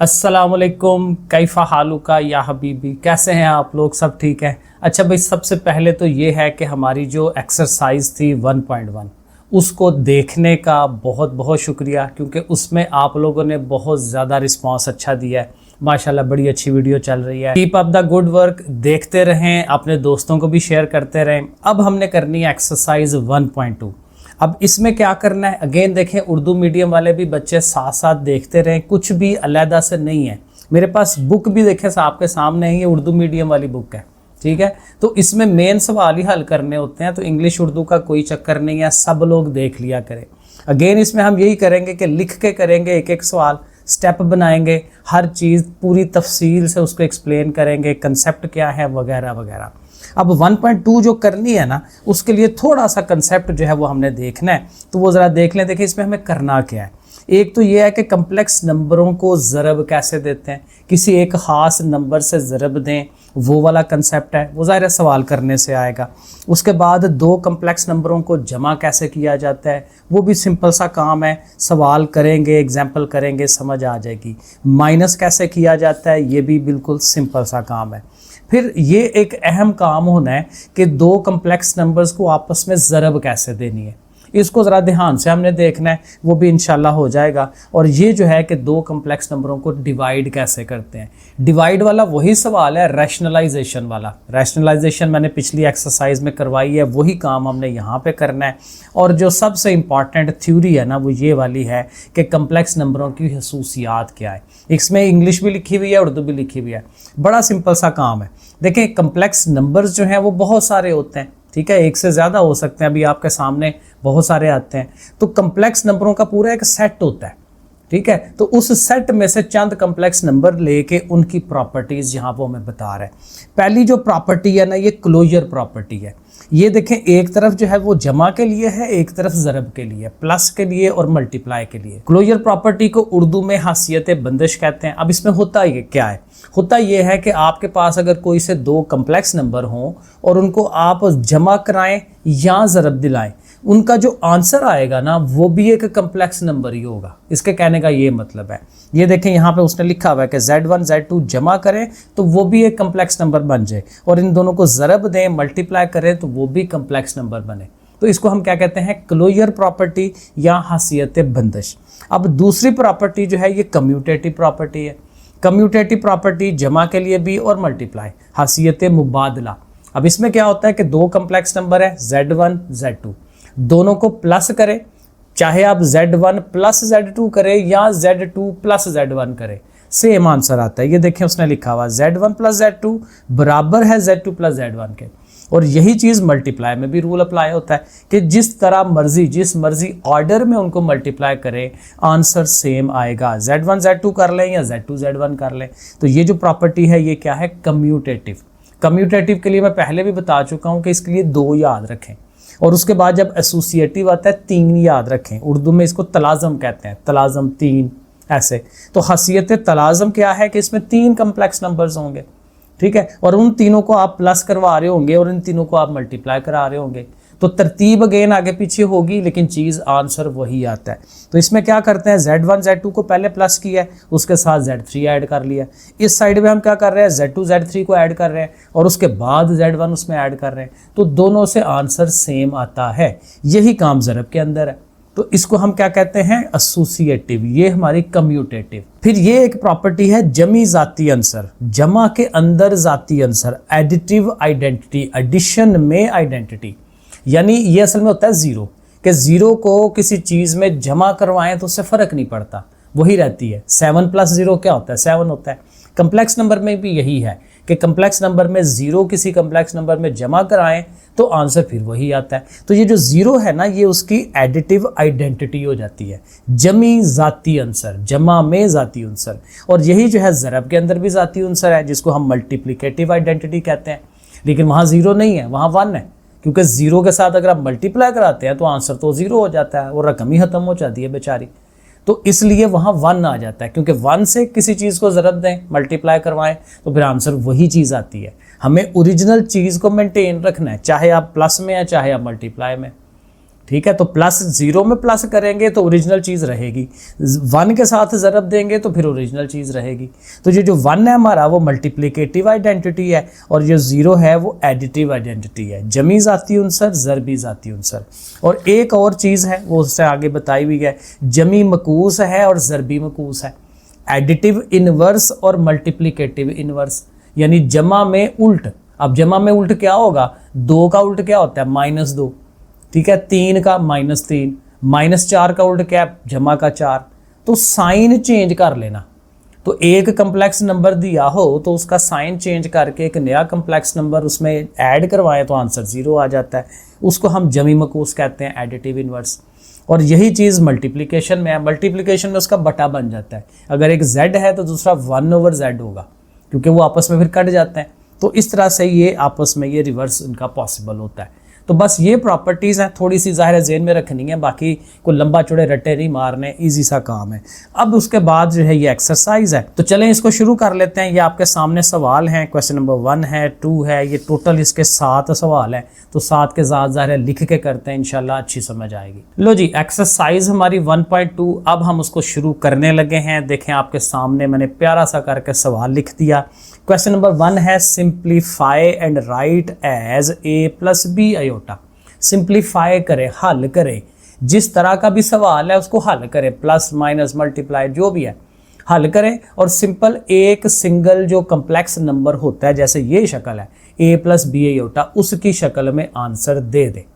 अस्सलामुअलैकुम, कैफ़ा हालुका या हबीबी, कैसे हैं आप लोग? सब ठीक है? अच्छा भाई, सबसे पहले तो ये है कि हमारी जो एक्सरसाइज थी 1.1 उसको देखने का बहुत बहुत शुक्रिया, क्योंकि उसमें आप लोगों ने बहुत ज़्यादा रिस्पांस अच्छा दिया है। माशाल्लाह बड़ी अच्छी वीडियो चल रही है। Keep up the good work, देखते रहें, अपने दोस्तों को भी शेयर करते रहें। अब हमने करनी है एक्सरसाइज 1.2। अब इसमें क्या करना है, अगेन देखें, उर्दू मीडियम वाले भी बच्चे साथ साथ देखते रहें, कुछ भी अलहदा से नहीं है। मेरे पास बुक भी देखें आपके सामने है, ये उर्दू मीडियम वाली बुक है, ठीक है। तो इसमें मेन सवाल ही हल करने होते हैं, तो इंग्लिश उर्दू का कोई चक्कर नहीं है, सब लोग देख लिया करें। अगेन इसमें हम यही करेंगे कि लिख के करेंगे, एक एक सवाल स्टेप बनाएंगे, हर चीज़ पूरी तफसील से उसको एक्सप्लेन करेंगे, कंसेप्ट क्या है वगैरह वगैरह। अब 1.2 जो करनी है ना, उसके लिए थोड़ा सा कंसेप्ट जो है वो हमने देखना है, तो वो ज़रा देख लें। देखिए इसमें हमें करना क्या है। एक तो ये है कि कम्प्लेक्स नंबरों को ज़रब कैसे देते हैं, किसी एक ख़ास नंबर से ज़रब दें, वो वाला कंसेप्ट है, वो ज़ाहिर सवाल करने से आएगा। उसके बाद दो कम्प्लेक्स नंबरों को जमा कैसे किया जाता है, वो भी सिंपल सा काम है, सवाल करेंगे, एग्जाम्पल करेंगे, समझ आ जाएगी। माइनस कैसे किया जाता है, ये भी बिल्कुल सिंपल सा काम है। फिर ये एक अहम काम होना है कि दो कम्प्लेक्स नंबर्स को आपस में ज़रब कैसे देनी है, इसको ज़रा ध्यान से हमने देखना है, वो भी इंशाल्लाह हो जाएगा। और ये जो है कि दो कम्प्लेक्स नंबरों को डिवाइड कैसे करते हैं, डिवाइड वाला वही सवाल है, रैशनलाइजेशन वाला। रैशनलाइजेशन मैंने पिछली एक्सरसाइज में करवाई है, वही काम हमने यहाँ पे करना है। और जो सबसे इम्पॉर्टेंट थ्योरी है ना, वो ये वाली है कि कम्प्लेक्स नंबरों की खसूसियात क्या है। इसमें इंग्लिश भी लिखी हुई है, उर्दू भी लिखी हुई है, बड़ा सिंपल सा काम है। देखें, कम्प्लेक्स नंबर्स जो हैं वो बहुत सारे होते हैं, ठीक है, एक से ज़्यादा हो सकते हैं, अभी आपके सामने बहुत सारे आते हैं। तो कम्प्लेक्स नंबरों का पूरा एक सेट होता है, ठीक है। तो उस सेट में से चंद कम्प्लेक्स नंबर लेके उनकी प्रॉपर्टीज़ यहाँ वो हमें बता रहे हैं। पहली जो प्रॉपर्टी है ना, ये क्लोजर प्रॉपर्टी है। ये देखें, एक तरफ जो है वो जमा के लिए है, एक तरफ ज़रब के लिए, प्लस के लिए और मल्टीप्लाई के लिए। क्लोजर प्रॉपर्टी को उर्दू में हासियत बंदिश कहते हैं। अब इसमें होता ये क्या है, होता ये है कि आपके पास अगर कोई से दो कम्प्लेक्स नंबर हों और उनको आप जमा कराएं या ज़रब दिलाएं, उनका जो आंसर आएगा ना, वो भी एक कम्प्लेक्स नंबर ही होगा। इसके कहने का ये मतलब है, ये देखें यहाँ पे उसने लिखा हुआ है कि Z1 Z2 जमा करें तो वो भी एक कम्प्लेक्स नंबर बन जाए, और इन दोनों को ज़रब दें, मल्टीप्लाई करें तो वो भी कम्प्लेक्स नंबर बने। तो इसको हम क्या कहते हैं, क्लोजर प्रॉपर्टी या हासियत बंदिश। अब दूसरी प्रॉपर्टी जो है ये कम्यूटेटिव प्रॉपर्टी है। कम्यूटेटिव प्रॉपर्टी जमा के लिए भी और मल्टीप्लाई, हासियत मुबादला। अब इसमें क्या होता है कि दो कम्प्लेक्स नंबर है Z1 Z2, दोनों को प्लस करें, चाहे आप Z1 प्लस Z2 करें या Z2 प्लस Z1 करें, सेम आंसर आता है। ये देखें उसने लिखा हुआ Z1 प्लस Z2 बराबर है Z2 प्लस Z1 के। और यही चीज़ मल्टीप्लाई में भी रूल अप्लाई होता है कि जिस तरह मर्जी, जिस मर्जी ऑर्डर में उनको मल्टीप्लाई करें, आंसर सेम आएगा। Z1 Z2 कर लें या Z2 Z1 कर लें। तो ये जो प्रॉपर्टी है ये क्या है, कम्यूटेटिव। कम्यूटेटिव के लिए मैं पहले भी बता चुका हूँ कि इसके लिए दो याद रखें, और उसके बाद जब एसोसिएटिव आता है तीन याद रखें। उर्दू में इसको तलाज़म कहते हैं, तलाज़म तीन ऐसे। तो खासियत तलाज़म क्या है कि इसमें तीन कम्प्लेक्स नंबर्स होंगे, ठीक है, और उन तीनों को आप प्लस करवा रहे होंगे और इन तीनों को आप मल्टीप्लाई करा रहे होंगे। तो तरतीब अगेन आगे पीछे होगी, लेकिन चीज़ आंसर वही आता है। तो इसमें क्या करते हैं, Z1 Z2 को पहले प्लस किया है, उसके साथ Z3 ऐड कर लिया। इस साइड में हम क्या कर रहे हैं, Z2 Z3 को ऐड कर रहे हैं और उसके बाद Z1 उसमें ऐड कर रहे हैं। तो दोनों से आंसर सेम आता है। यही काम ज़रब के अंदर है। तो इसको हम क्या कहते हैं, एसोसिएटिव। ये हमारी कम्यूटेटिव। फिर ये एक प्रॉपर्टी है जमी जाती आंसर, जमा के अंदर जाती आंसर, एडिटिव आइडेंटिटी, एडिशन में आइडेंटिटी। यानी ये असल में होता है ज़ीरो, कि ज़ीरो को किसी चीज़ में जमा करवाएं तो उससे फ़र्क नहीं पड़ता, वही रहती है। 7 प्लस 0 क्या होता है, 7 होता है। कम्प्लेक्स नंबर में भी यही है कि कम्प्लेक्स नंबर में ज़ीरो किसी कम्प्लेक्स नंबर में जमा कराएं तो आंसर फिर वही आता है। तो ये जो ज़ीरो है ना, ये उसकी एडिटिव आइडेंटिटी हो जाती है, जमी ज़ाती आंसर, जमा में ज़ाती आंसर। और यही जो है ज़रब के अंदर भी ज़ाती आंसर है, जिसको हम मल्टीप्लिकेटिव आइडेंटिटी कहते हैं। लेकिन वहाँ ज़ीरो नहीं है, वहाँ 1 है, क्योंकि ज़ीरो के साथ अगर आप मल्टीप्लाई कराते हैं तो आंसर तो ज़ीरो हो जाता है और रकम ही ख़त्म हो जाती है बेचारी। तो इसलिए वहाँ 1 आ जाता है, क्योंकि 1 से किसी चीज़ को ज़रब दें, मल्टीप्लाई करवाएं तो फिर आंसर वही चीज़ आती है। हमें ओरिजिनल चीज़ को मेंटेन रखना है, चाहे आप प्लस में है चाहे आप मल्टीप्लाई में, ठीक है। तो प्लस 0 में प्लस करेंगे तो ओरिजिनल चीज़ रहेगी, 1 के साथ ज़रब देंगे तो फिर ओरिजिनल चीज़ रहेगी। तो ये जो 1 है हमारा वो मल्टीप्लिकेटिव आइडेंटिटी है और जो 0 है वो एडिटिव आइडेंटिटी है, जमी ज़ाती उनसर ज़रबी ज़ाती उनसर। और एक और चीज़ है वो उससे आगे बताई हुई है, जमी मकूस है और ज़रबी मकूस है, एडिटिव इनवर्स और मल्टीप्लिकेटिव इनवर्स, यानी जमा में उल्ट। अब जमा में उल्ट क्या होगा, 2 का उल्ट क्या होता है -2, ठीक है, 3 का -3, -4 का उल्ट क्या है, जमा का 4। तो साइन चेंज कर लेना। तो एक कम्प्लेक्स नंबर दिया हो तो उसका साइन चेंज करके एक नया कम्प्लेक्स नंबर उसमें ऐड करवाएं तो आंसर 0 आ जाता है। उसको हम जमी मकूस कहते हैं, एडिटिव इनवर्स। और यही चीज़ मल्टीप्लिकेशन में है, मल्टीप्लिकेशन में उसका बटा बन जाता है। अगर एक z है तो दूसरा 1/z होगा, क्योंकि वो आपस में फिर कट जाते हैं। तो इस तरह से ये आपस में ये रिवर्स इनका पॉसिबल होता है। तो बस ये प्रॉपर्टीज़ हैं, थोड़ी सी ज़ाहिर है ज़हन में रखनी है, बाकी कोई लंबा चौड़े रट्टे नहीं मारने, इजी सा काम है। अब उसके बाद जो है ये एक्सरसाइज है, तो चलें इसको शुरू कर लेते हैं। ये आपके सामने सवाल हैं, क्वेश्चन नंबर 1 है, 2 है, ये टोटल इसके 7 सवाल हैं। तो 7 के साथ ज़ाहिर है लिख के करते हैं, इंशाल्लाह अच्छी समझ आएगी। लो जी, एक्सरसाइज हमारी 1.2 अब हम उसको शुरू करने लगे हैं। देखें आपके सामने मैंने प्यारा सा करके सवाल लिख दिया। क्वेश्चन नंबर 1 है, simplify and write as a + b iota. Simplify करें, हल करें, जिस तरह का भी सवाल है उसको हल करें, प्लस माइनस मल्टीप्लाई जो भी है हल करें। और सिंपल एक सिंगल जो कम्प्लेक्स नंबर होता है, जैसे ये शक्ल है a + b आयोटा, उसकी शक्ल में आंसर दे दे।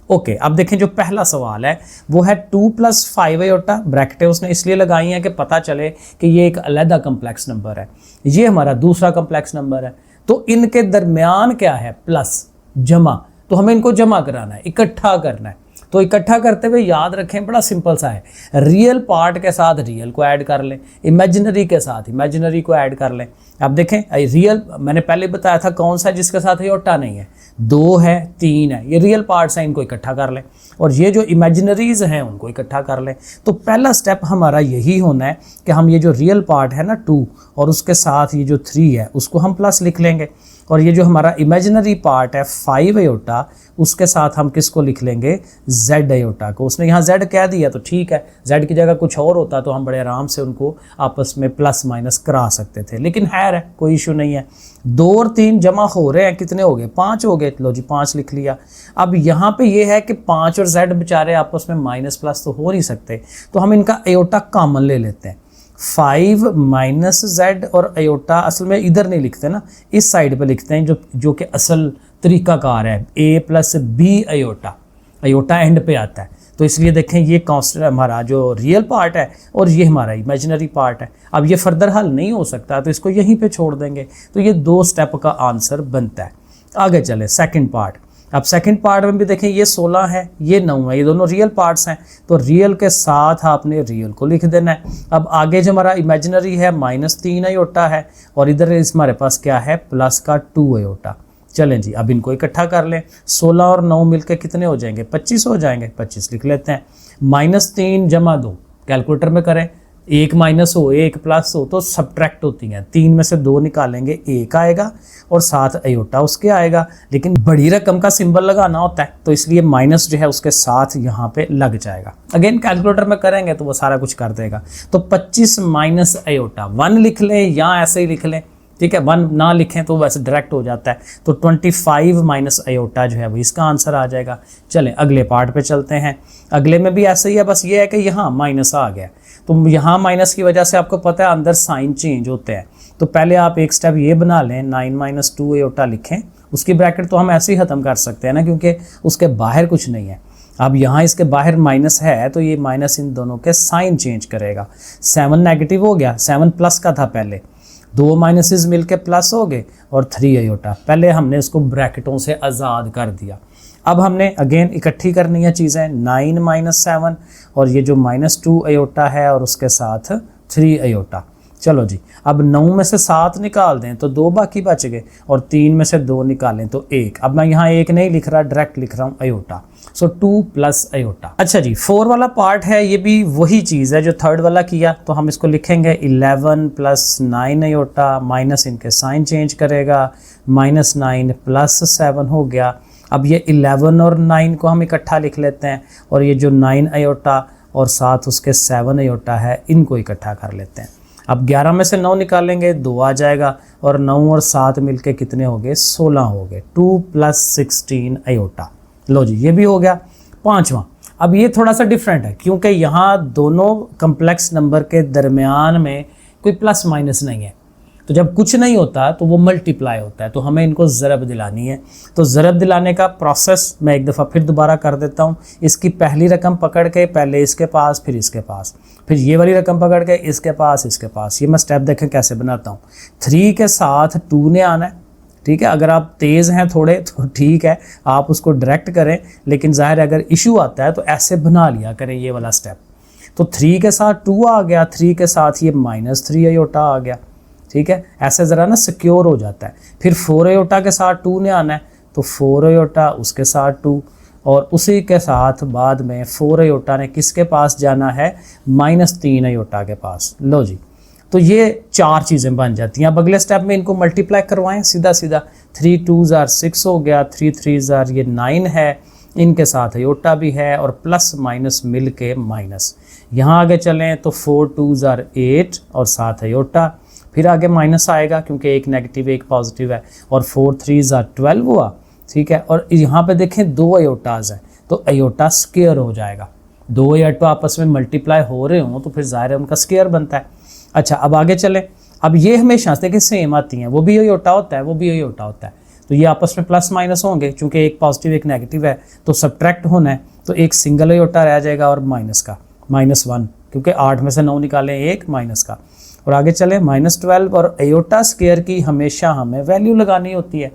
ओके, अब देखें जो पहला सवाल है वो है 2 + 5 आयोटा, ब्रैकेटें उसने इसलिए लगाई हैं कि पता चले कि ये एक अलग कम्प्लेक्स नंबर है। ये हमारा दूसरा कम्प्लेक्स नंबर है। तो इनके दरमियान क्या है, प्लस जमा। तो हमें इनको जमा कराना है, इकट्ठा करना है। तो इकट्ठा करते हुए याद रखें, बड़ा सिंपल सा है, रियल पार्ट के साथ रियल को ऐड कर लें, इमेजिनरी के साथ इमेजिनरी को ऐड कर लें। अब देखें रियल मैंने पहले बताया था कौन सा जिसके साथ आयोटा नहीं है, 2 है, 3 है, ये रियल पार्ट्स हैं, इनको इकट्ठा कर लें। और ये जो इमेजिनरीज हैं उनको इकट्ठा कर लें। तो पहला स्टेप हमारा यही होना है कि हम ये जो रियल पार्ट है ना 2 और उसके साथ ये जो 3 है उसको हम प्लस लिख लेंगे। और ये जो हमारा इमेजिनरी पार्ट है 5 आयोटा, उसके साथ हम किसको लिख लेंगे, z आयोटा को। उसने यहाँ z कह दिया तो ठीक है, z की जगह कुछ और होता तो हम बड़े आराम से उनको आपस में प्लस माइनस करा सकते थे, लेकिन है कोई इशू नहीं है। 2 और 3 जमा हो रहे हैं, कितने हो गए, 5 हो गए। लो जी 5 लिख लिया। अब यहाँ पे ये है कि 5 और z बेचारे आपस में माइनस प्लस तो हो नहीं सकते, तो हम इनका आयोटा कॉमन ले लेते हैं। 5 - z और आयोटा असल में इधर नहीं लिखते ना, इस साइड पे लिखते हैं, जो कि असल तरीकाकार है, a + b iota, iota and पे आता है। तो इसलिए देखें ये कांस्टेंट हमारा जो रियल पार्ट है और ये हमारा इमेजिनरी पार्ट है। अब ये फर्दर हल नहीं हो सकता तो इसको यहीं पे छोड़ देंगे। तो ये 2 स्टेप का आंसर बनता है। आगे चले सेकंड पार्ट। अब सेकंड पार्ट में भी देखें ये 16 है, ये 9 है, ये दोनों रियल पार्ट्स हैं। तो रियल के साथ आपने रियल को लिख देना है। अब आगे जो हमारा इमेजिनरी है -3 आयोटा है और इधर हमारे पास क्या है, प्लस का 2 आयोटा। चलें जी, अब इनको इकट्ठा कर लें। 16 और 9 मिलकर कितने हो जाएंगे, 25 हो जाएंगे। 25 लिख लेते हैं। -3 + 2 कैलकुलेटर में करें, 1 माइनस हो 1 प्लस हो तो सब्ट्रैक्ट होती हैं। 3 में से 2 निकालेंगे, 1 आएगा और साथ आयोटा उसके आएगा। लेकिन बड़ी रकम का सिंबल लगाना होता है तो इसलिए माइनस जो है उसके साथ यहाँ पे लग जाएगा। अगेन कैलकुलेटर में करेंगे तो वो सारा कुछ कर देगा। तो 25 - आयोटा 1 लिख लें या ऐसे ही लिख लें, ठीक है, 1 ना लिखें तो वैसे डायरेक्ट हो जाता है। तो 25 - आयोटा जो है वो इसका आंसर आ जाएगा। चलें अगले पार्ट पे चलते हैं। अगले में भी ऐसे ही है, बस ये है कि यहाँ माइनस आ गया। तो यहाँ माइनस की वजह से आपको पता है अंदर साइन चेंज होते हैं। तो पहले आप एक स्टेप ये बना लें, 9 - 2 आयोटा लिखें। उसकी ब्रैकेट तो हम ऐसे ही ख़त्म कर सकते हैं ना, क्योंकि उसके बाहर कुछ नहीं है। अब यहाँ इसके बाहर माइनस है तो ये माइनस इन दोनों के साइन चेंज करेगा। 7 नेगेटिव हो गया, 7 प्लस का था पहले, 2 माइनसेस मिलके प्लस हो गए और 3 आयोटा। पहले हमने इसको ब्रैकेटों से आज़ाद कर दिया। अब हमने अगेन इकट्ठी करनी है चीज़ें, 9 - 7 और ये जो -2 आयोटा है और उसके साथ 3 आयोटा। चलो जी, अब 9 में से 7 निकाल दें तो 2 बाकी बच गए और 3 में से 2 निकालें तो 1। अब मैं यहाँ 1 नहीं लिख रहा, डायरेक्ट लिख रहा हूँ आयोटा। सो 2 + आयोटा। अच्छा जी, 4 वाला पार्ट है, ये भी वही चीज़ है जो थर्ड वाला किया। तो हम इसको लिखेंगे 11 + 9 आयोटा, माइनस इनके साइन चेंज करेगा, -9 + 7 हो गया अब ये 11 और 9 को हम इकट्ठा लिख लेते हैं, और ये जो 9 अयोटा और साथ उसके 7 अयोटा है, इनको इकट्ठा कर लेते हैं। अब 11 में से 9 निकालेंगे, 2 आ जाएगा, और 9 और 7 मिलके कितने हो गए, 16 हो गए। 2 + 16 अयोटा। लो जी, ये भी हो गया। पांचवा, अब ये थोड़ा सा डिफरेंट है, क्योंकि यहाँ दोनों कम्प्लेक्स नंबर के दरमियान में कोई प्लस माइनस नहीं है। तो जब कुछ नहीं होता तो वो मल्टीप्लाई होता है, तो हमें इनको ज़रब दिलानी है। तो ज़रब दिलाने का प्रोसेस मैं एक दफ़ा फिर दोबारा कर देता हूँ। इसकी पहली रकम पकड़ के पहले इसके पास, फिर इसके पास, फिर ये वाली रकम पकड़ के इसके पास, इसके पास। ये मैं स्टेप देखें कैसे बनाता हूँ। 3 के साथ 2 ने आना है, ठीक है। अगर आप तेज़ हैं थोड़े तो ठीक है, आप उसको डायरेक्ट करें, लेकिन ज़ाहिर है अगर इशू आता है तो ऐसे बना लिया करें ये वाला स्टेप। तो 3 के साथ 2 आ गया, 3 के साथ ये -3 अयोटा आ गया, ठीक है। ऐसे ज़रा ना सिक्योर हो जाता है। फिर 4 अयोटा के साथ 2 ने आना है, तो 4 अयोटा उसके साथ 2, और उसी के साथ बाद में 4 अयोटा ने किसके पास जाना है, -3 अयोटा के पास। लो जी, तो ये 4 चीज़ें बन जाती हैं। अब अगले स्टेप में इनको मल्टीप्लाई करवाएं सीधा सीधा। 3 2s are 6 हो गया, 3 3s are ये 9 है, इनके साथ अयोटा भी है, और प्लस माइनस मिल के माइनस। यहाँ आगे चलें तो 4 2s are 8 और साथ अयोटा, फिर आगे माइनस आएगा क्योंकि एक नेगेटिव एक पॉजिटिव है, और 4 3s are 12 हुआ, ठीक है। और यहाँ पे देखें 2 अयोटाज हैं, तो अयोटा स्क्वायर हो जाएगा। 2 अयोटा आपस में मल्टीप्लाई हो रहे हों तो फिर ज़ाहिर है उनका स्क्वायर बनता है। अच्छा, अब आगे चलें। अब ये हमेशा से कि सेम आती हैं, वो भी अयोटा होता है, वो भी अयोटा होता है, तो ये आपस में प्लस माइनस होंगे, क्योंकि एक पॉजिटिव एक नेगेटिव है तो सब्ट्रैक्ट होना है, तो एक सिंगल अयोटा रह जाएगा और माइनस का -1, क्योंकि 8 में से 9 निकालें, एक माइनस का। और आगे चलें -12, और अयोटा स्क्वायर की हमेशा हमें वैल्यू लगानी होती है,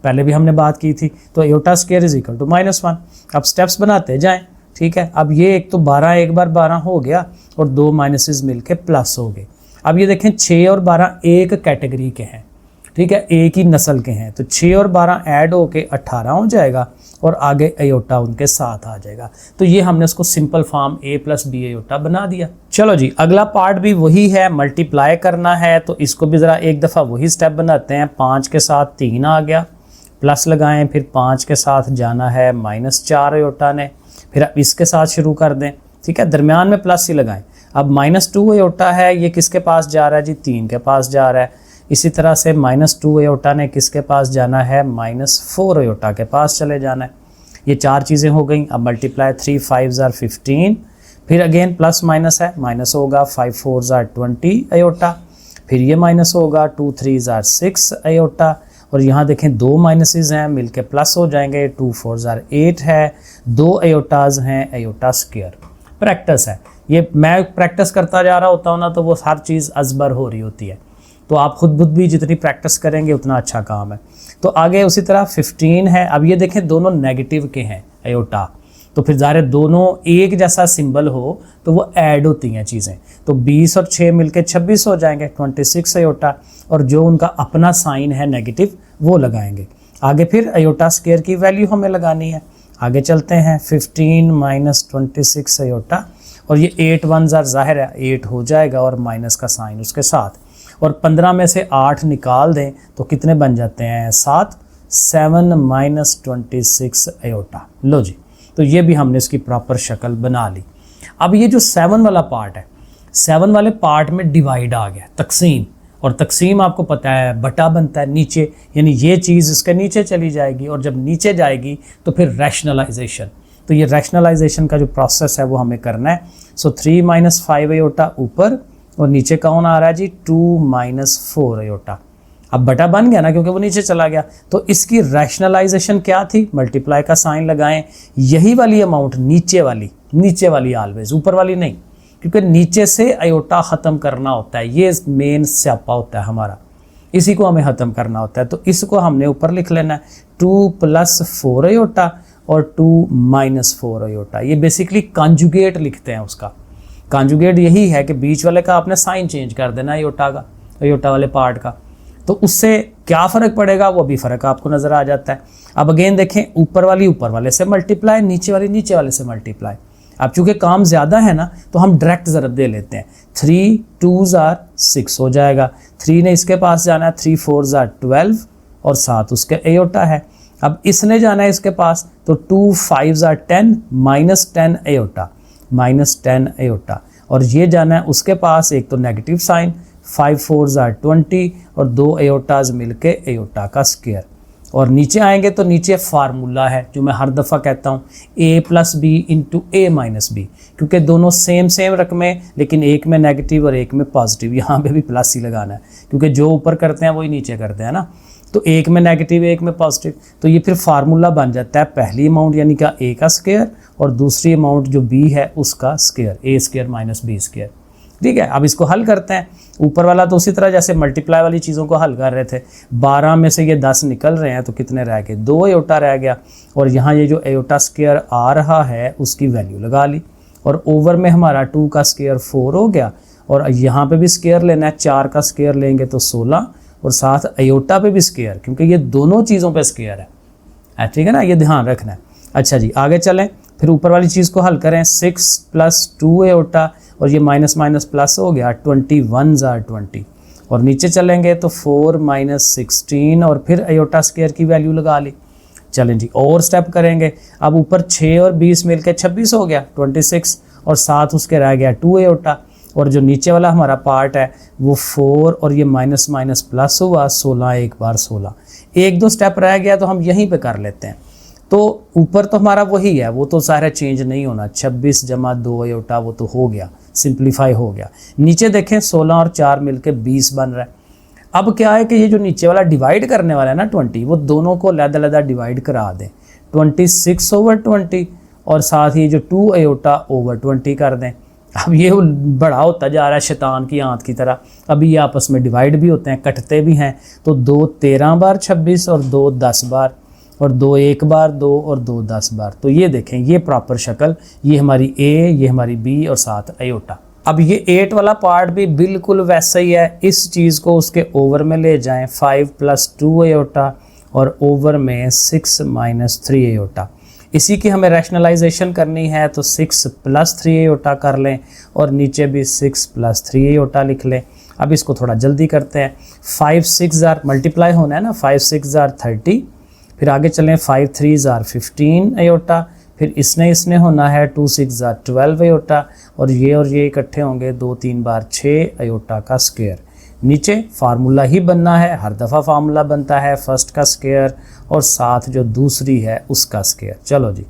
पहले भी हमने बात की थी। तो अयोटा स्क्वायर = -1। अब स्टेप्स बनाते जाएं, ठीक है। अब ये एक तो 12 एक बार 12 हो गया, और 2 माइनसेस मिलके प्लस हो गए। अब ये देखें 6 और 12 एक कैटेगरी के हैं, ठीक है, एक ही नस्ल के हैं, तो 6 और 12 ऐड होके 18 हो जाएगा, और आगे अयोटा उनके साथ आ जाएगा। तो ये हमने उसको simple form a + b iota बना दिया। चलो जी, अगला पार्ट भी वही है, मल्टीप्लाई करना है, तो इसको भी ज़रा एक दफ़ा वही स्टेप बनाते हैं। 5 के साथ 3 आ गया, प्लस लगाएं, फिर 5 के साथ जाना है -4 अयोटा ने, फिर अब इसके साथ शुरू कर दें, ठीक है, दरमियान में प्लस ही लगाएं। अब -2 अयोटा है, ये किसके पास जा रहा है जी, 3 के पास जा रहा है। इसी तरह से -2 अयोटा ने किसके पास जाना है, -4 अयोटा के पास चले जाना है। ये 4 चीज़ें हो गई। अब मल्टीप्लाई 3 5s are 15, फिर अगेन प्लस माइनस है, माइनस होगा, 5 4s are 20 अयोटा, फिर ये माइनस होगा, 2 3s are 6 अयोटा, और यहाँ देखें 2 माइनसेस हैं, मिलके प्लस हो जाएंगे, 2 4s are 8 है, 2 अयोटाज हैं, अयोटा स्क्वायर। प्रैक्टिस है ये, मैं प्रैक्टिस करता जा रहा होता हूँ ना, तो वो हर चीज़ अजबर हो रही होती है, तो आप खुद भी जितनी प्रैक्टिस करेंगे उतना अच्छा काम है। तो आगे उसी तरह 15 है। अब ये देखें दोनों नेगेटिव के हैं अयोटा, तो फिर ज़ाहिर दोनों एक जैसा सिंबल हो तो वो ऐड होती हैं चीज़ें, तो 20 और 6 मिलके 26 हो जाएंगे, 26 अयोटा, और जो उनका अपना साइन है नेगेटिव वो लगाएंगे। आगे फिर अयोटा स्क्वायर की वैल्यू हमें लगानी है। आगे चलते हैं, 15 - 26 अयोटा, और ये 8 1s are ज़ाहिर है 8 हो जाएगा, और माइनस का साइन उसके साथ, और 15 में से 8 निकाल दें तो कितने बन जाते हैं, 7 7 - 26 अयोटा। लो जी, तो ये भी हमने इसकी प्रॉपर शक्ल बना ली। अब ये जो 7 वाला पार्ट है, 7 वाले पार्ट में डिवाइड आ गया, तकसीम, और तकसीम आपको पता है बटा बनता है नीचे, यानी ये चीज़ इसके नीचे चली जाएगी, और जब नीचे जाएगी तो फिर रैशनलाइजेशन। तो ये रैशनलाइजेशन का जो प्रोसेस है वो हमें करना है। सो 3 - 5 अयोटा ऊपर, और नीचे कौन आ रहा है जी, 2 - 4 अयोटा। अब बटा बन गया ना, क्योंकि वो नीचे चला गया। तो इसकी रैशनलाइजेशन क्या थी, मल्टीप्लाई का साइन लगाएं, यही वाली अमाउंट नीचे वाली ऑलवेज, ऊपर वाली नहीं, क्योंकि नीचे से अयोटा ख़त्म करना होता है, ये मेन स्यापा होता है हमारा, इसी को हमें ख़त्म करना होता है। तो इसको हमने ऊपर लिख लेना है, 2 + 4 अयोटा और 2 - 4 अयोटा। ये बेसिकली कॉन्जुगेट लिखते हैं उसका। कॉन्जुगेट यही है कि बीच वाले का आपने साइन चेंज कर देना अयोटा का, अयोटा वाले पार्ट का, तो उससे क्या फ़र्क पड़ेगा, वो भी फ़र्क आपको नज़र आ जाता है। अब अगेन देखें, ऊपर वाले से मल्टीप्लाई, नीचे वाले से मल्टीप्लाई। अब चूँकि काम ज़्यादा है ना, तो हम डायरेक्ट ज़रब दे लेते हैं। 3 2s are 6 हो जाएगा, 3 ने इसके पास जाना है, 3 4s are 12, और साथ उसके अयोटा है। अब इसने जाना है इसके पास, तो 2 5s are 10 -10 एयोटा, -10 एयोटा। और ये जाना है उसके पास, एक तो नेगेटिव साइन, 5 4s are 20 और 2 एयोटाज मिलके एयोटा का स्क्वायर। और नीचे आएंगे तो नीचे फार्मूला है जो मैं हर दफ़ा कहता हूँ, a + b × a - b, क्योंकि दोनों सेम रकमें, लेकिन एक में नेगेटिव और एक में पॉजिटिव। यहाँ पे भी प्लस ही लगाना है, क्योंकि जो ऊपर करते हैं वही नीचे करते हैं ना। तो एक में नेगेटिव एक में पॉजिटिव, तो ये फिर फार्मूला बन जाता है पहली अमाउंट यानी कि a का स्क्वायर और दूसरी अमाउंट जो b है उसका स्क्वायर, a² - b²। ठीक है, अब इसको हल करते हैं। ऊपर वाला तो उसी तरह जैसे मल्टीप्लाई वाली चीज़ों को हल कर रहे थे, 12 में से ये 10 निकल रहे हैं तो कितने रह गए, 2 एयोटा रह गया। और यहाँ ये जो एयोटा स्क्वायर आ रहा है उसकी वैल्यू लगा ली, और ओवर में हमारा 2 का स्क्वायर 4 हो गया, और यहाँ पे भी स्क्वायर लेना है, 4 का स्क्वायर लेंगे तो 16, और साथ एयोटा पे भी स्क्वायर, क्योंकि ये दोनों चीज़ों पे स्क्वायर है। ठीक है ना, ये ध्यान रखना है। अच्छा जी, आगे चलें, फिर ऊपर वाली चीज़ को हल करें। 6 + 2 एयोटा, और ये माइनस माइनस प्लस हो गया, 21s are 20। और नीचे चलेंगे तो 4 - 16 और फिर एयोटा स्क्वायर की वैल्यू लगा ली। चलें जी, और स्टेप करेंगे। अब ऊपर 6 और 20 मिलकर 26 हो गया, 26, और साथ उसके रह गया 2 एयोटा। और जो नीचे वाला हमारा पार्ट है वो 4 और ये माइनस माइनस प्लस हुआ, 16 एक बार 16। 1-2 स्टेप रह गया तो हम यहीं पे कर लेते हैं। तो ऊपर तो हमारा वही है, वो तो सारा चेंज नहीं होना, 26 + 2 एयोटा वो तो हो गया, सिंप्लीफाई हो गया। नीचे देखें 16 और 4 मिलके 20 बन रहा है। अब क्या है कि ये जो नीचे वाला डिवाइड करने वाला है ना 20, वो दोनों को अलग-अलग डिवाइड करा दें, 26/20 और साथ ही जो 2 एयोटा ओवर 20 कर दें। अब ये बड़ा होता जा रहा है शैतान की आंत की तरह, अभी ये आपस में डिवाइड भी होते हैं, कटते भी हैं। तो 2 13 बार 26 और 2 10 बार, और 2 1 बार 2 और 2 10 बार। तो ये देखें, ये प्रॉपर शक्ल, ये हमारी A, ये हमारी B और साथ एयोटा। अब ये 8 वाला पार्ट भी बिल्कुल वैसा ही है। इस चीज़ को उसके ओवर में ले जाएं, 5 + 2 एयोटा और ओवर में 6 - 3 एयोटा। इसी की हमें रैशनलाइजेशन करनी है, तो 6 + 3 एयोटा कर लें और नीचे भी 6 + 3 एयोटा लिख लें। अब इसको थोड़ा जल्दी करते हैं। 5 6 आर मल्टीप्लाई होना है ना, 5 6 आर 30। फिर आगे चलें, 5 3 आर 15 एयोटा। फिर इसने होना है 2 6 आर 12 एयोटा, और ये इकट्ठे होंगे 2 3 बार 6 एयोटा का स्क्वायर। नीचे फार्मूला ही बनना है, हर दफ़ा फार्मूला बनता है, फर्स्ट का स्क्वायर और साथ जो दूसरी है उसका स्क्वायर। चलो जी,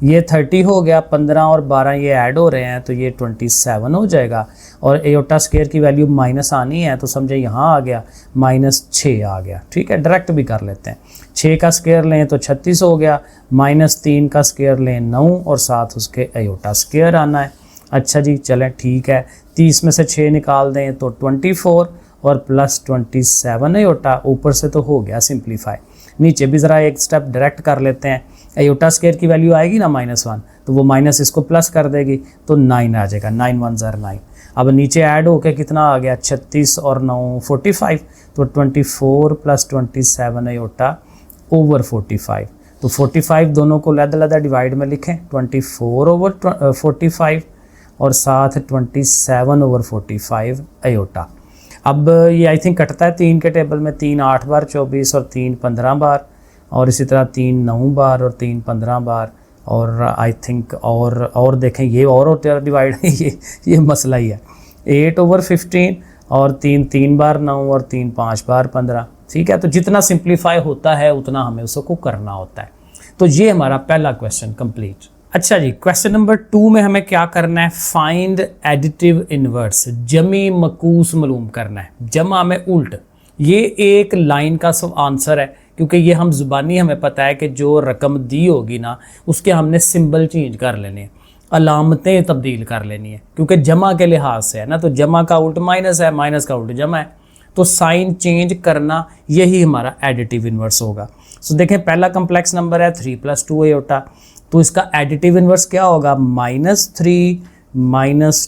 ये 30 हो गया, 15 और 12 ये ऐड हो रहे हैं तो ये 27 हो जाएगा। और एयोटा स्क्वायर की वैल्यू माइनस आनी है तो समझे यहाँ आ गया, -6 आ गया। ठीक है, डायरेक्ट भी कर लेते हैं। 6 का स्क्वायर लें तो 36 हो गया, -3 का स्क्वायर लें 9 और साथ उसके एयोटा स्क्वायर आना है। अच्छा जी, चलें ठीक है, 30 में से 6 निकाल दें तो 24 और +27 एयोटा, ऊपर से तो हो गया सिंप्लीफाई। नीचे भी ज़रा एक स्टेप डायरेक्ट कर लेते हैं। एयोटा स्क्वायर की वैल्यू आएगी ना -1, तो वो माइनस इसको प्लस कर देगी तो 9 आ जाएगा, 9 1s are 9। अब नीचे ऐड होके कितना आ गया, 36 और 9 45, तो 24 + 27 एयोटा ओवर 45। तो 45 दोनों को अलग-अलग डिवाइड में लिखें, 24 ओवर 45 और साथ 27 ओवर 45 एयोटा। अब ये आई थिंक कटता है 3 के टेबल में, 3 8 बार 24 और 3 15 बार, और इसी तरह 3 9 बार और 3 15 बार, और आई थिंक और देखें ये और होते डिवाइड ये मसला ही है। 8 ओवर 15 और 3 3 बार 9 और 3 5 बार 15। ठीक है, तो जितना सिंप्लीफाई होता है उतना हमें उसको करना होता है। तो ये हमारा पहला क्वेश्चन कंप्लीट। अच्छा जी, क्वेश्चन नंबर 2 में हमें क्या करना है, फाइंड एडिटिव इनवर्स, जमी मकूस मालूम करना है, जमा में उल्ट। ये एक लाइन का सब आंसर है, क्योंकि ये हम ज़ुबानी हमें पता है कि जो रकम दी होगी ना उसके हमने सिंबल चेंज कर लेने हैं, अलामतें तब्दील कर लेनी है, क्योंकि जमा के लिहाज से है ना, तो जमा का उल्ट माइनस है, माइनस का उल्ट जमा है, तो साइन चेंज करना यही हमारा एडिटिव इनवर्स होगा। सो देखें, पहला कम्प्लेक्स नंबर है 3 + 2 एयोटा, तो इसका एडिटिव इनवर्स क्या होगा, -3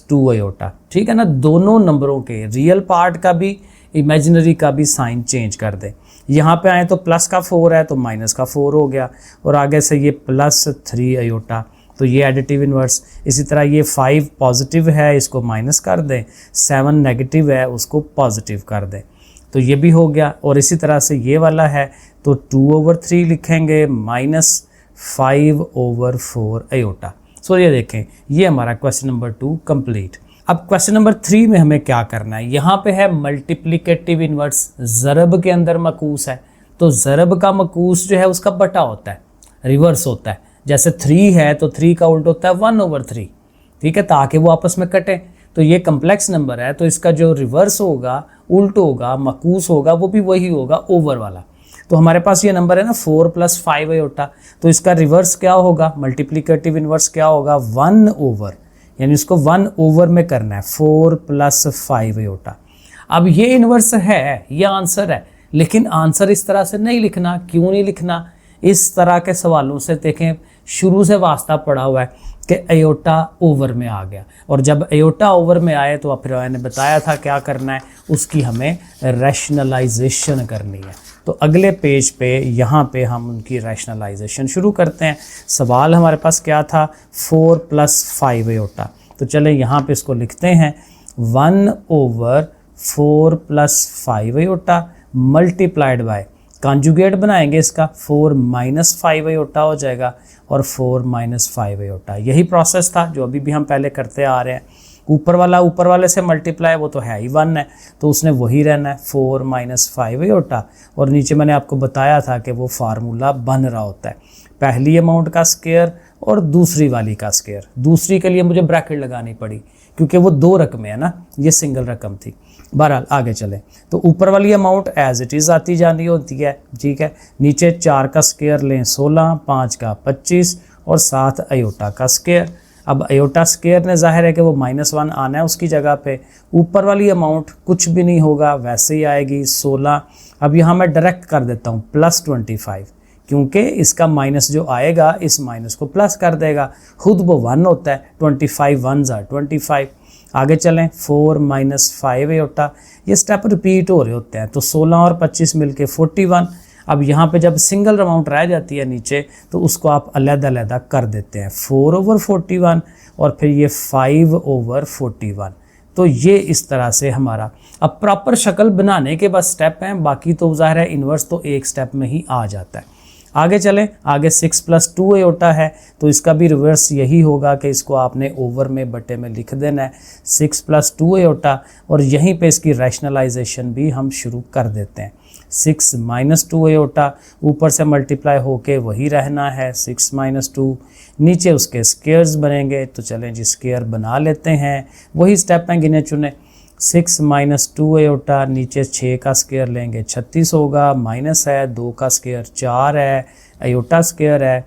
- 2 एयोटा। ठीक है ना, दोनों नंबरों के रियल पार्ट का भी इमेजिनरी का भी साइन चेंज कर दें। यहाँ पे आए तो प्लस का 4 है तो माइनस का 4 हो गया, और आगे से ये +3 एयोटा, तो ये एडिटिव इनवर्स। इसी तरह ये 5 पॉजिटिव है, इसको माइनस कर दें, 7 नेगेटिव है, उसको पॉजिटिव कर दें। तो ये भी हो गया। और इसी तरह से ये वाला है तो 2/3 लिखेंगे -5/4 आयोटा। सो ये देखें, ये हमारा क्वेश्चन नंबर 2 कंप्लीट। अब क्वेश्चन नंबर 3 में हमें क्या करना है, यहाँ पे है मल्टीप्लिकेटिव इन्वर्स, ज़रब के अंदर मकूस है, तो ज़रब का मकूस जो है उसका बटा होता है, रिवर्स होता है। जैसे 3 है तो 3 का उल्ट होता है 1/3, ठीक है, ताकि वो आपस में कटें। तो ये कम्प्लेक्स नंबर है तो इसका जो रिवर्स होगा, उल्ट होगा, मकूस होगा, वो भी वही होगा ओवर वाला। तो हमारे पास ये नंबर है ना 4 + 5 आयोटा, तो इसका रिवर्स क्या होगा, मल्टीप्लिकेटिव इन्वर्स क्या होगा 1/, यानी इसको 1/, में करना है 4 + 5 आयोटा। अब ये इन्वर्स है, ये आंसर है, लेकिन आंसर इस तरह से नहीं लिखना। क्यों नहीं लिखना, इस तरह के सवालों से देखें शुरू से वास्ता पड़ा हुआ है कि अयोटा ओवर में आ गया, और जब अयोटा ओवर में आए तो फिर मैंने बताया था क्या करना है, उसकी हमें रैशनलाइजेशन करनी है। तो अगले पेज पे यहाँ पे हम उनकी रैशनलाइजेशन शुरू करते हैं। सवाल हमारे पास क्या था, 4 + 5 आयोटा। तो चलें यहाँ पे इसको लिखते हैं 1/4 + 5 आयोटा मल्टीप्लाइड बाय, कॉन्जुगेट बनाएंगे इसका 4 - 5 आयोटा हो जाएगा, और 4 - 5 आयोटा। यही प्रोसेस था जो अभी भी हम पहले करते आ रहे हैं। ऊपर वाले से मल्टीप्लाई, वो तो है ही 1 है, तो उसने वही रहना है 4 - 5 आयोटा। और नीचे मैंने आपको बताया था कि वो फार्मूला बन रहा होता है, पहली अमाउंट का स्क्वायर और दूसरी वाली का स्क्वायर। दूसरी के लिए मुझे ब्रैकेट लगानी पड़ी क्योंकि वो 2 रकमें है ना, ये सिंगल रकम थी। बहरहाल आगे चलें, तो ऊपर वाली अमाउंट एज इट इज़ आती जानी होती है, ठीक है। नीचे 4 का स्क्वायर लें 16, 5 का 25 और 7 आयोटा का स्क्वायर। अब आयोटा स्क्वायर ने जाहिर है कि वो -1 आना है उसकी जगह पे। ऊपर वाली अमाउंट कुछ भी नहीं होगा, वैसे ही आएगी 16। अब यहाँ मैं डायरेक्ट कर देता हूँ +25, क्योंकि इसका माइनस जो आएगा इस माइनस को प्लस कर देगा, खुद वो 1 होता है। 25 1s are 25। आगे चलें, 4 - 5 आयोटा, ये स्टेप रिपीट हो रहे होते हैं। तो 16 और 25 मिलके 41। अब यहाँ पे जब सिंगल अमाउंट रह जाती है नीचे, तो उसको आप अलग-अलग कर देते हैं, 4/41 और फिर ये 5/41। तो ये इस तरह से हमारा अब प्रॉपर शक्ल बनाने के बस स्टेप हैं, बाकी तो ज़ाहिर है इन्वर्स तो एक स्टेप में ही आ जाता है। आगे चलें, आगे 6 + 2 आयोटा है, तो इसका भी रिवर्स यही होगा कि इसको आपने ओवर में बटे में लिख देना है 6 + 2 आयोटा, और यहीं पे इसकी रैशनलाइजेशन भी हम शुरू कर देते हैं। 6 - 2 आयोटा ऊपर से मल्टीप्लाई होके वही रहना है 6 - 2, नीचे उसके स्क्वायर्स बनेंगे। तो चलें जी स्क्वायर बना लेते हैं, वही स्टेप हैं गिने चुने। 6 - 2 आयोटा, नीचे 6 का स्क्वायर लेंगे 36 होगा, माइनस है 2 का स्क्वायर 4 है, आयोटा स्क्वायर है।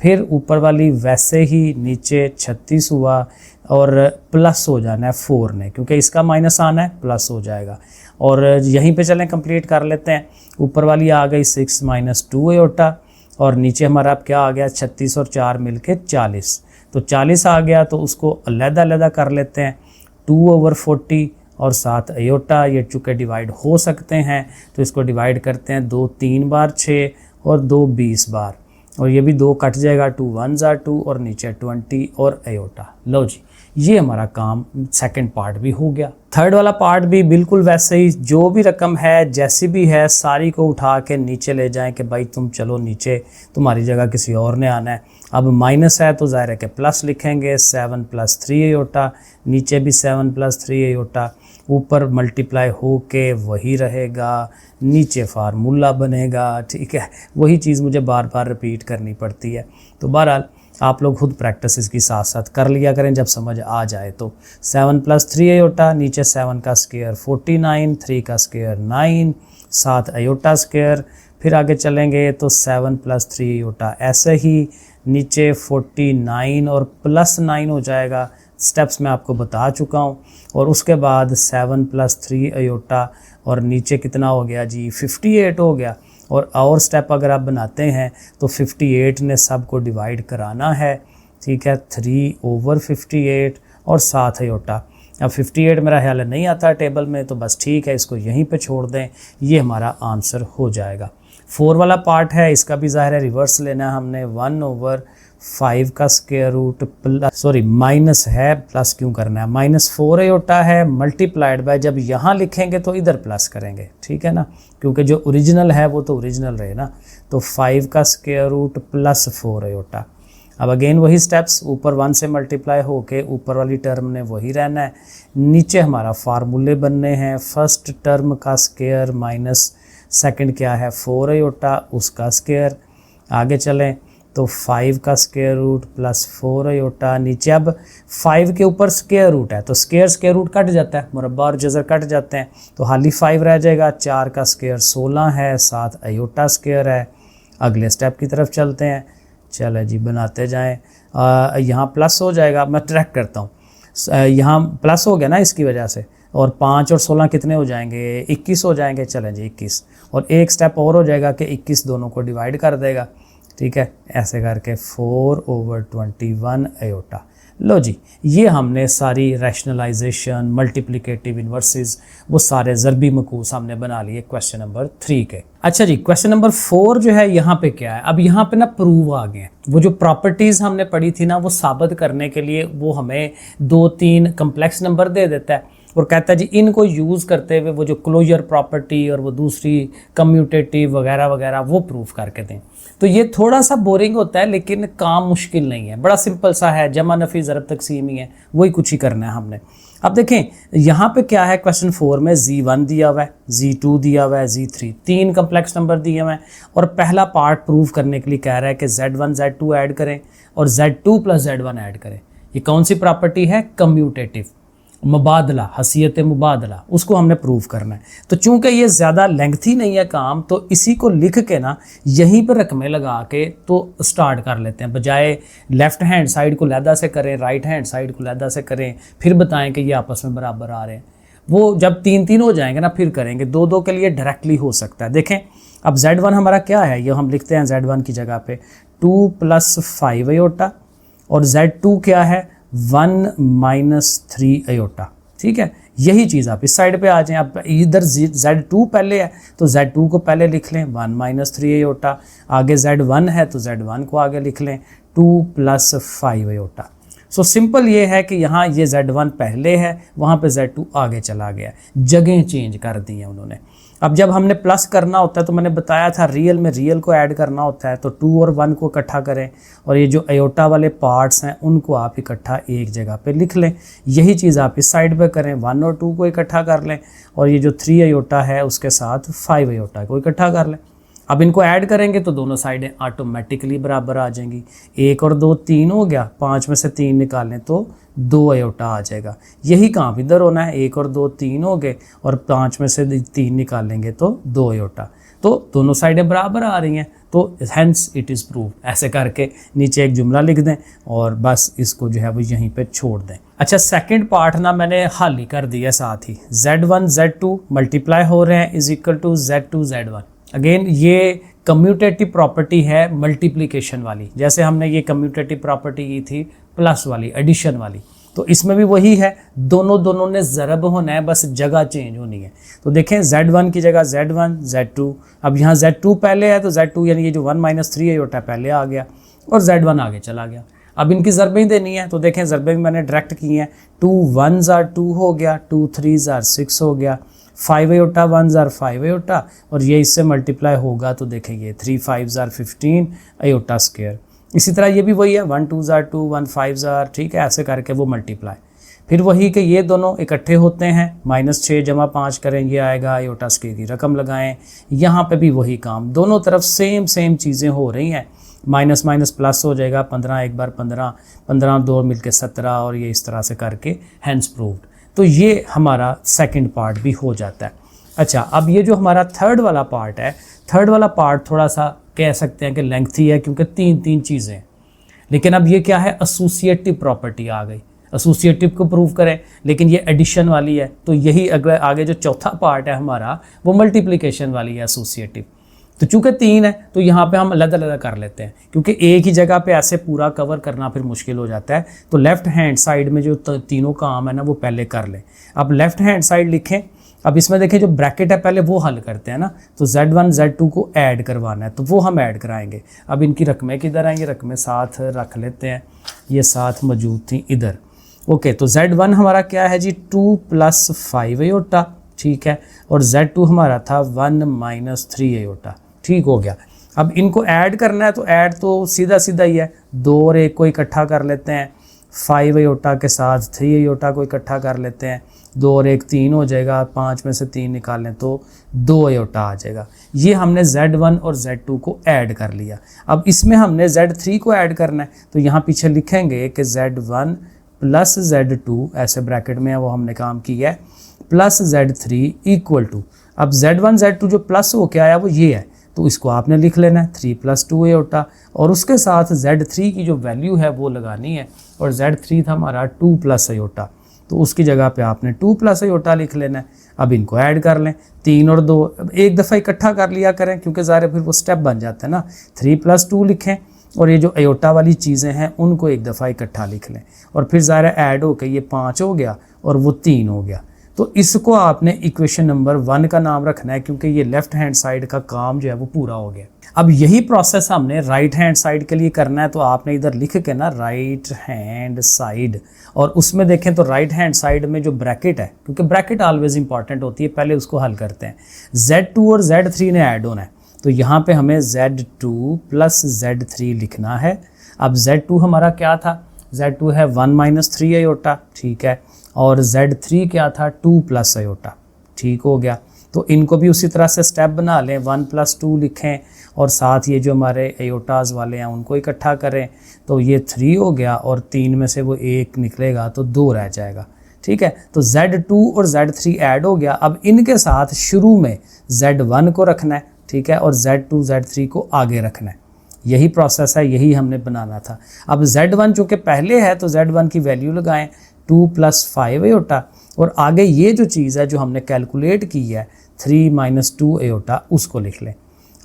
फिर ऊपर वाली वैसे ही नीचे 36 हुआ और प्लस हो जाना है 4 ने, क्योंकि इसका माइनस आना है प्लस हो जाएगा। और यहीं पे चलें कंप्लीट कर लेते हैं। ऊपर वाली आ गई 6 - 2 आयोटा, और नीचे हमारा अब क्या आ गया 36 और 4 मिलके 40। तो 40 आ गया, तो उसको अलग-अलग कर लेते हैं 2/40 और 7 आयोटा। ये चूँकि डिवाइड हो सकते हैं तो इसको डिवाइड करते हैं 2 3 बार 6 और 2 20 बार, और ये भी 2 कट जाएगा, 2 1s are 2 और नीचे 20 और आयोटा। लो जी, ये हमारा काम सेकंड पार्ट भी हो गया। थर्ड वाला पार्ट भी बिल्कुल वैसे ही, जो भी रकम है जैसी भी है सारी को उठा के नीचे ले जाएं कि भाई तुम चलो नीचे, तुम्हारी जगह किसी और ने आना है। अब माइनस है तो ज़ाहिर है कि प्लस लिखेंगे 7 + 3 आयोटा, नीचे भी 7 + 3 आयोटा, ऊपर मल्टीप्लाई हो के वही रहेगा, नीचे फार्मूला बनेगा, ठीक है। वही चीज़ मुझे बार बार रिपीट करनी पड़ती है। तो बहरहाल आप लोग खुद प्रैक्टिस इसकी साथ साथ कर लिया करें, जब समझ आ जाए तो। 7 + 3 आयोटा, नीचे 7 का स्क्वायर 49, 3 का स्क्वायर 9, 7 आयोटा स्क्वायर। फिर आगे चलेंगे तो 7 + 3 आयोटा, ऐसे ही नीचे 49 और +9 हो जाएगा। स्टेप्स मैं आपको बता चुका हूँ। और उसके बाद 7 + 3 आयोटा, और नीचे कितना हो गया जी 58 हो गया। और स्टेप अगर आप बनाते हैं तो 58 ने सबको डिवाइड कराना है, ठीक है, 3/58 और 7 आयोटा। अब 58 मेरा ख्याल नहीं आता टेबल में, तो बस ठीक है, इसको यहीं पे छोड़ दें, ये हमारा आंसर हो जाएगा। 4 वाला पार्ट है, इसका भी ज़ाहिर है रिवर्स लेना है हमने, 1/4 5 का स्क्वायर रूट प्लस माइनस है, प्लस क्यों करना है, -4 आयोटा है मल्टीप्लाइड बाय, जब यहाँ लिखेंगे तो इधर प्लस करेंगे, ठीक है ना, क्योंकि जो ओरिजिनल है वो तो ओरिजिनल रहे ना। तो 5 का स्क्वायर रूट प्लस 4 आयोटा। अब अगेन वही स्टेप्स, ऊपर 1 से मल्टीप्लाई होके ऊपर वाली टर्म ने वही रहना है। नीचे हमारा फार्मूले बनने हैं, फर्स्ट टर्म का स्क्वायर माइनस सेकंड क्या है 4 आयोटा उसका स्क्वायर। आगे चलें तो 5 का स्क्वायर रूट प्लस 4 आयोटा, नीचे अब 5 के ऊपर स्क्वायर रूट है तो स्क्वायर रूट कट जाता है, मुरब्बा और जज़र कट जाते हैं तो खाली 5 रह जाएगा। 4 का स्क्वायर 16 है, 7 आयोटा स्क्वायर है। अगले स्टेप की तरफ चलते हैं, चलो जी बनाते जाएं। यहाँ प्लस हो जाएगा, मैं ट्रैक करता हूँ, यहाँ प्लस हो गया ना इसकी वजह से, और 5 और 16 कितने हो जाएंगे 21 हो जाएंगे। चलें जी 21, और एक स्टेप और हो जाएगा कि 21 दोनों को डिवाइड कर देगा, ठीक है, ऐसे करके 4/21 आयोटा। लो जी, ये हमने सारी रैशनलाइजेशन, मल्टीप्लिकेटिव इन्वर्सेस, वो सारे ज़रबी मकूस हमने बना लिए क्वेश्चन नंबर 3 के। अच्छा जी, क्वेश्चन नंबर 4 जो है यहाँ पे क्या है, अब यहाँ पे ना प्रूव आ गए हैं। वो जो प्रॉपर्टीज़ हमने पढ़ी थी ना, वो साबित करने के लिए वो हमें 2-3 कम्प्लेक्स नंबर दे देता है और कहता है जी इनको यूज़ करते हुए वो जो क्लोजर प्रॉपर्टी और वो दूसरी कम्यूटेटिव वगैरह वगैरह वो प्रूफ करके दें। तो ये थोड़ा सा बोरिंग होता है लेकिन काम मुश्किल नहीं है, बड़ा सिंपल सा है, जमा नफ़ी ज़रब तकसीम ही है, वही कुछ ही करना है हमने। अब देखें यहाँ पे क्या है, क्वेश्चन 4 में Z1 दिया हुआ है, Z2 दिया हुआ है, Z3, 3 कम्प्लेक्स नंबर दिए हुए हैं और पहला पार्ट प्रूव करने के लिए कह रहा है कि Z1 Z2 ऐड करें और Z2 + Z1 ऐड करें। ये कौन सी प्रॉपर्टी है, कम्यूटेटिव, मुबादला, हसीयत मुबादला, उसको हमने प्रूव करना है। तो चूंकि ये ज़्यादा लेंथी नहीं है काम, तो इसी को लिख के ना यहीं पर रकमें लगा के तो स्टार्ट कर लेते हैं, बजाय लेफ़्ट हैंड साइड को लहदा से करें, राइट हैंड साइड को लहदा से करें, फिर बताएं कि ये आपस में बराबर आ रहे हैं। वो जब 3-3 हो जाएंगे ना फिर करेंगे, 2-2 के लिए डायरेक्टली हो सकता है। देखें अब Z1 हमारा क्या है, ये हम लिखते हैं Z1 की जगह पे 2 + 5 आयोटा और Z2 क्या है 1 - 3 आयोटा, ठीक है। यही चीज़ आप इस साइड पे आ जाएं, आप इधर Z2 पहले है तो Z2 को पहले लिख लें 1 - 3 आयोटा, आगे Z1 है तो Z1 को आगे लिख लें 2 + 5 आयोटा। सो सिंपल ये है कि यहाँ ये Z1 पहले है, वहाँ पे Z2 आगे चला गया, जगह चेंज कर दी है उन्होंने। अब जब हमने प्लस करना होता है तो मैंने बताया था रियल में रियल को ऐड करना होता है, तो 2 और 1 को इकट्ठा करें और ये जो आयोटा वाले पार्ट्स हैं उनको आप इकट्ठा एक जगह पे लिख लें। यही चीज़ आप इस साइड पे करें, 1 और 2 को इकट्ठा कर लें और ये जो 3 आयोटा है उसके साथ 5 आयोटा को इकट्ठा कर लें। अब इनको ऐड करेंगे तो दोनों साइडें ऑटोमेटिकली बराबर आ जाएंगी। 1 और 2 3 हो गया, 5 में से 3 निकालें तो 2 आयोटा आ जाएगा। यही काम इधर होना है, 1 और 2 3 हो गए और 5 में से 3 निकालेंगे तो 2 आयोटा, तो दोनों साइडें बराबर आ रही हैं, तो हेंस इट इज़ प्रूव। ऐसे करके नीचे एक जुमला लिख दें और बस इसको जो है वो यहीं पे छोड़ दें। अच्छा, सेकंड पार्ट ना मैंने हल ही कर दिया, साथ ही Z1 Z2 मल्टीप्लाई हो रहे हैं = Z2 Z1। अगेन ये कम्यूटेटिव प्रॉपर्टी है मल्टीप्लिकेशन वाली, जैसे हमने ये कम्यूटेटिव प्रॉपर्टी की थी प्लस वाली, एडिशन वाली, तो इसमें भी वही है, दोनों ने ज़रब होना है, बस जगह चेंज होनी है। तो देखें Z1 की जगह Z1 Z2, अब यहाँ Z2 पहले है तो Z2 यानी ये जो 1 - 3 आयोटा पहले आ गया और Z1 आगे चला गया। अब इनकी ज़रबें देनी है, तो देखें ज़रबें भी मैंने डायरेक्ट की हैं, 2 1s are 2 हो गया, 2 3s are 6 हो गया, 5 आयोटा 1s are 5 आयोटा और ये इससे मल्टीप्लाई होगा तो देखेंगे 3 5s are 15 आयोटा स्क्वायर। इसी तरह ये भी वही है, 1 2s are 2 1 5s are, ठीक है, ऐसे करके वो मल्टीप्लाई। फिर वही कि ये दोनों इकट्ठे होते हैं, -6 + 5 करें, ये आएगा आयोटा स्क्वायर की रकम लगाएं। यहाँ पे भी वही काम, दोनों तरफ सेम चीज़ें हो रही हैं, माइनस माइनस प्लस हो जाएगा, 15 एक बार 15 15 2 मिलके 17 और ये इस तरह से करके हैंस प्रूव्ड। तो ये हमारा सेकंड पार्ट भी हो जाता है। अच्छा, अब ये जो हमारा थर्ड वाला पार्ट है, थर्ड वाला पार्ट थोड़ा सा कह सकते हैं कि लेंथी है क्योंकि तीन चीज़ें हैं, लेकिन अब ये क्या है, एसोसिएटिव प्रॉपर्टी आ गई। एसोसिएटिव को प्रूव करें, लेकिन ये एडिशन वाली है, तो यही अगला आगे जो चौथा पार्ट है हमारा वो मल्टीप्लिकेशन वाली है, एसोसिएटिव। तो चूँकि 3 है तो यहाँ पे हम अलग कर लेते हैं, क्योंकि एक ही जगह पे ऐसे पूरा कवर करना फिर मुश्किल हो जाता है। तो लेफ़्ट हैंड साइड में जो तीनों काम है ना वो पहले कर लें। अब लेफ़्ट हैंड साइड लिखें अब इसमें देखिए जो ब्रैकेट है पहले वो हल करते हैं ना, तो Z1 Z2 को ऐड करवाना है तो वो हम ऐड कराएंगे। अब इनकी रकमें किधर आएंगी, रकमें साथ रख लेते हैं, ये साथ मौजूद थी इधर। ओके, तो Z1 हमारा क्या है जी 2 + 5 अयोटा, ठीक है, और Z2 हमारा था 1 - 3 अयोटा, ठीक हो गया। अब इनको ऐड करना है तो ऐड तो सीधा सीधा ही है, 2 और 1 को इकट्ठा कर लेते हैं, 5 अयोटा के साथ 3 अयोटा को इकट्ठा कर लेते हैं, 2 और 1 3 हो जाएगा, 5 में से 3 निकालें तो 2 अयोटा आ जाएगा। ये हमने Z1 और Z2 को ऐड कर लिया। अब इसमें हमने Z3 को ऐड करना है, तो यहाँ पीछे लिखेंगे कि Z1 + Z2, ऐसे ब्रैकेट में है वो हमने काम किया है, + Z3 = अब Z1 Z2 जो प्लस हो के आया वो ये है, तो इसको आपने लिख लेना है 3 + 2 अयोटा, और उसके साथ Z3 की जो वैल्यू है वो लगानी है, और Z3 था हमारा 2 + अयोटा, तो उसकी जगह पे आपने 2 + अयोटा लिख लेना है। अब इनको ऐड कर लें, 3 और 2 एक दफ़ा इकट्ठा कर लिया करें क्योंकि ज़ाहिर फिर वो स्टेप बन जाता है ना, 3 + 2 लिखें, और ये जो अयोटा वाली चीज़ें हैं उनको एक दफ़ा इकट्ठा लिख लें, और फिर ज़ाहिर ऐड हो के ये 5 हो गया और वो 3 हो गया। तो इसको आपने इक्वेशन नंबर 1 का नाम रखना है क्योंकि ये लेफ्ट हैंड साइड का काम जो है वो पूरा हो गया। अब यही प्रोसेस हमने राइट हैंड साइड के लिए करना है, तो आपने इधर लिख के ना राइट हैंड साइड, और उसमें देखें तो राइट हैंड साइड में जो ब्रैकेट है, क्योंकि ब्रैकेट ऑलवेज इंपॉर्टेंट होती है, पहले उसको हल करते हैं। Z2 और Z3 ने ऐड होना है, तो यहाँ पे हमें Z2 + Z3 लिखना है। अब Z2 हमारा क्या था, Z2 है 1 - 3 अयोटा, ठीक है, और Z3 क्या था 2 + अयोटा, ठीक हो गया। तो इनको भी उसी तरह से स्टेप बना लें, 1 + 2 लिखें, और साथ ये जो हमारे अयोटाज वाले हैं उनको इकट्ठा करें, तो ये 3 हो गया, और 3 में से वो 1 निकलेगा तो 2 रह जाएगा, ठीक है। तो Z2 और Z3 ऐड हो गया। अब इनके साथ शुरू में Z1 को रखना है, ठीक है, और Z2 Z3 को आगे रखना है। यही प्रोसेस है, यही हमने बनाना था। अब Z1 चूँकि पहले है तो Z1 की वैल्यू लगाएं 2 + 5 अयोटा, और आगे ये जो चीज़ है जो हमने कैलकुलेट की है 3 - 2 अयोटा, उसको लिख लें।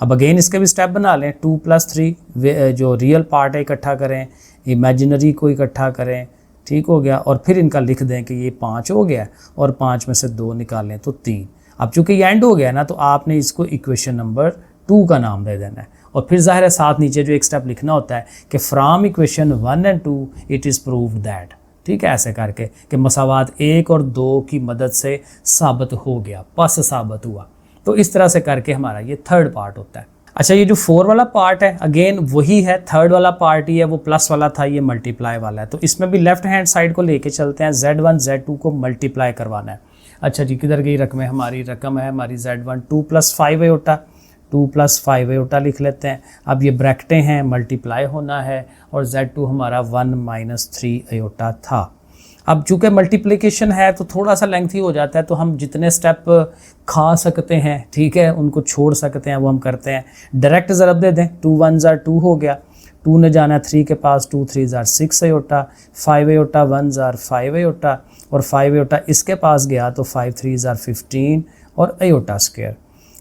अब अगेन इसके भी स्टेप बना लें, 2 + 3 जो रियल पार्ट है इकट्ठा करें, इमेजिनरी को इकट्ठा करें, ठीक हो गया, और फिर इनका लिख दें कि ये 5 हो गया, और 5 में से 2 निकालें तो 3। अब चूँकि ये एंड हो गया ना, तो आपने इसको इक्वेशन नंबर 2 का नाम दे देना है, और फिर ज़ाहिर है साथ नीचे जो एक स्टेप लिखना होता है कि फ्राम इक्वेशन 1 और 2 इट इज़ प्रूव्ड दैट, ठीक है, ऐसे करके कि मसावात 1 और 2 की मदद से साबित हो गया, पस साबित हुआ। तो इस तरह से करके हमारा ये थर्ड पार्ट होता है। अच्छा, ये जो 4 वाला पार्ट है अगेन वही है, थर्ड वाला पार्ट ही है, वो प्लस वाला था, ये मल्टीप्लाई वाला है। तो इसमें भी लेफ्ट हैंड साइड को लेके चलते हैं, Z1 Z2 को मल्टीप्लाई करवाना है। अच्छा जी, किधर गई रकमें, हमारी रकम है हमारी Z1 2 + 5 अयोटा, 2 + 5 अयोटा लिख लेते हैं। अब ये ब्रैकेटें हैं, मल्टीप्लाई होना है, और Z2 हमारा 1 - 3 अयोटा था। अब चूँकि मल्टीप्लिकेशन है तो थोड़ा सा लेंथी हो जाता है, तो हम जितने स्टेप खा सकते हैं, ठीक है, उनको छोड़ सकते हैं, वो हम करते हैं। डायरेक्ट ज़रब दे दें, 2 × 1 = 2 हो गया, 2 ने जाना 3 के पास, 2 × 3 = 6 अयोटा, 5 अयोटा 1 = 5 अयोटा, और 5 अयोटा इसके पास गया तो 5 × 3 = 15 और अयोटा स्क्वायर,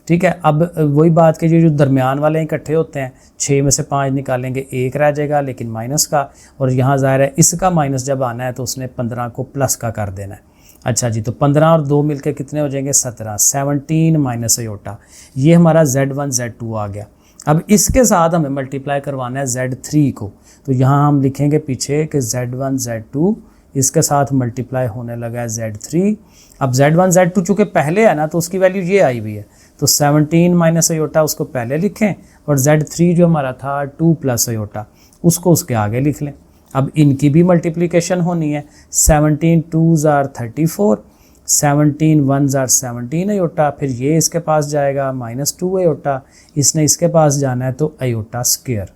ठीक है। अब वही बात कि जो दरमियान वाले इकट्ठे होते हैं, 6 में से 5 निकालेंगे 1 रह जाएगा, लेकिन माइनस का, और यहाँ ज़ाहिर है इसका माइनस जब आना है तो उसने 15 को प्लस का कर देना है। अच्छा जी, तो 15 और 2 मिलके कितने हो जाएंगे 17, 17 - अयोटा, ये हमारा Z1 Z2 आ गया। अब इसके साथ हमें मल्टीप्लाई करवाना है Z3 को, तो यहाँ हम लिखेंगे पीछे कि Z1 Z2 इसके साथ मल्टीप्लाई होने लगा है Z3। अब Z1 Z2 चूँकि पहले है ना, तो उसकी वैल्यू ये आई हुई है, तो 17 - अयोटा उसको पहले लिखें, और Z3 जो हमारा था 2 + अयोटा उसको उसके आगे लिख लें। अब इनकी भी मल्टीप्लिकेशन होनी है, 17 × 2 = 34, 17 × 1 = 17 अयोटा, फिर ये इसके पास जाएगा -2 अयोटा, इसने इसके पास जाना है तो अयोटा स्क्वायर।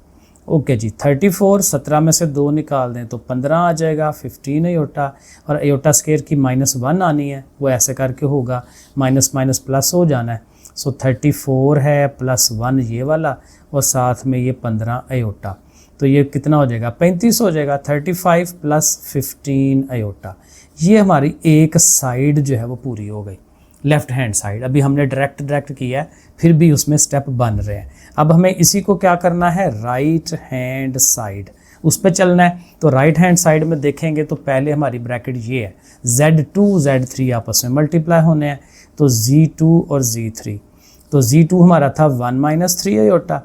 ओके जी, 34, 17 में से 2 निकाल दें तो 15 आ जाएगा, 15 अयोटा, और अयोटा स्क्वायर की -1 आनी है, वो ऐसे करके होगा, माइनस माइनस प्लस हो जाना है। सो 34 है +1 ये वाला, और साथ में ये 15 अयोटा, तो ये कितना हो जाएगा 35 हो जाएगा। 35 + 15 अयोटा, ये हमारी एक साइड जो है वो पूरी हो गई, लेफ़्ट हैंड साइड। अभी हमने डायरेक्ट किया है, फिर भी उसमें स्टेप बन रहे हैं। अब हमें इसी को क्या करना है, राइट हैंड साइड, उस पर चलना है। तो राइट हैंड साइड में देखेंगे तो पहले हमारी ब्रैकेट ये है, Z2 Z3 आपस में मल्टीप्लाई होने हैं, तो Z2 और Z3, तो Z2 हमारा था 1 - 3 अयोटा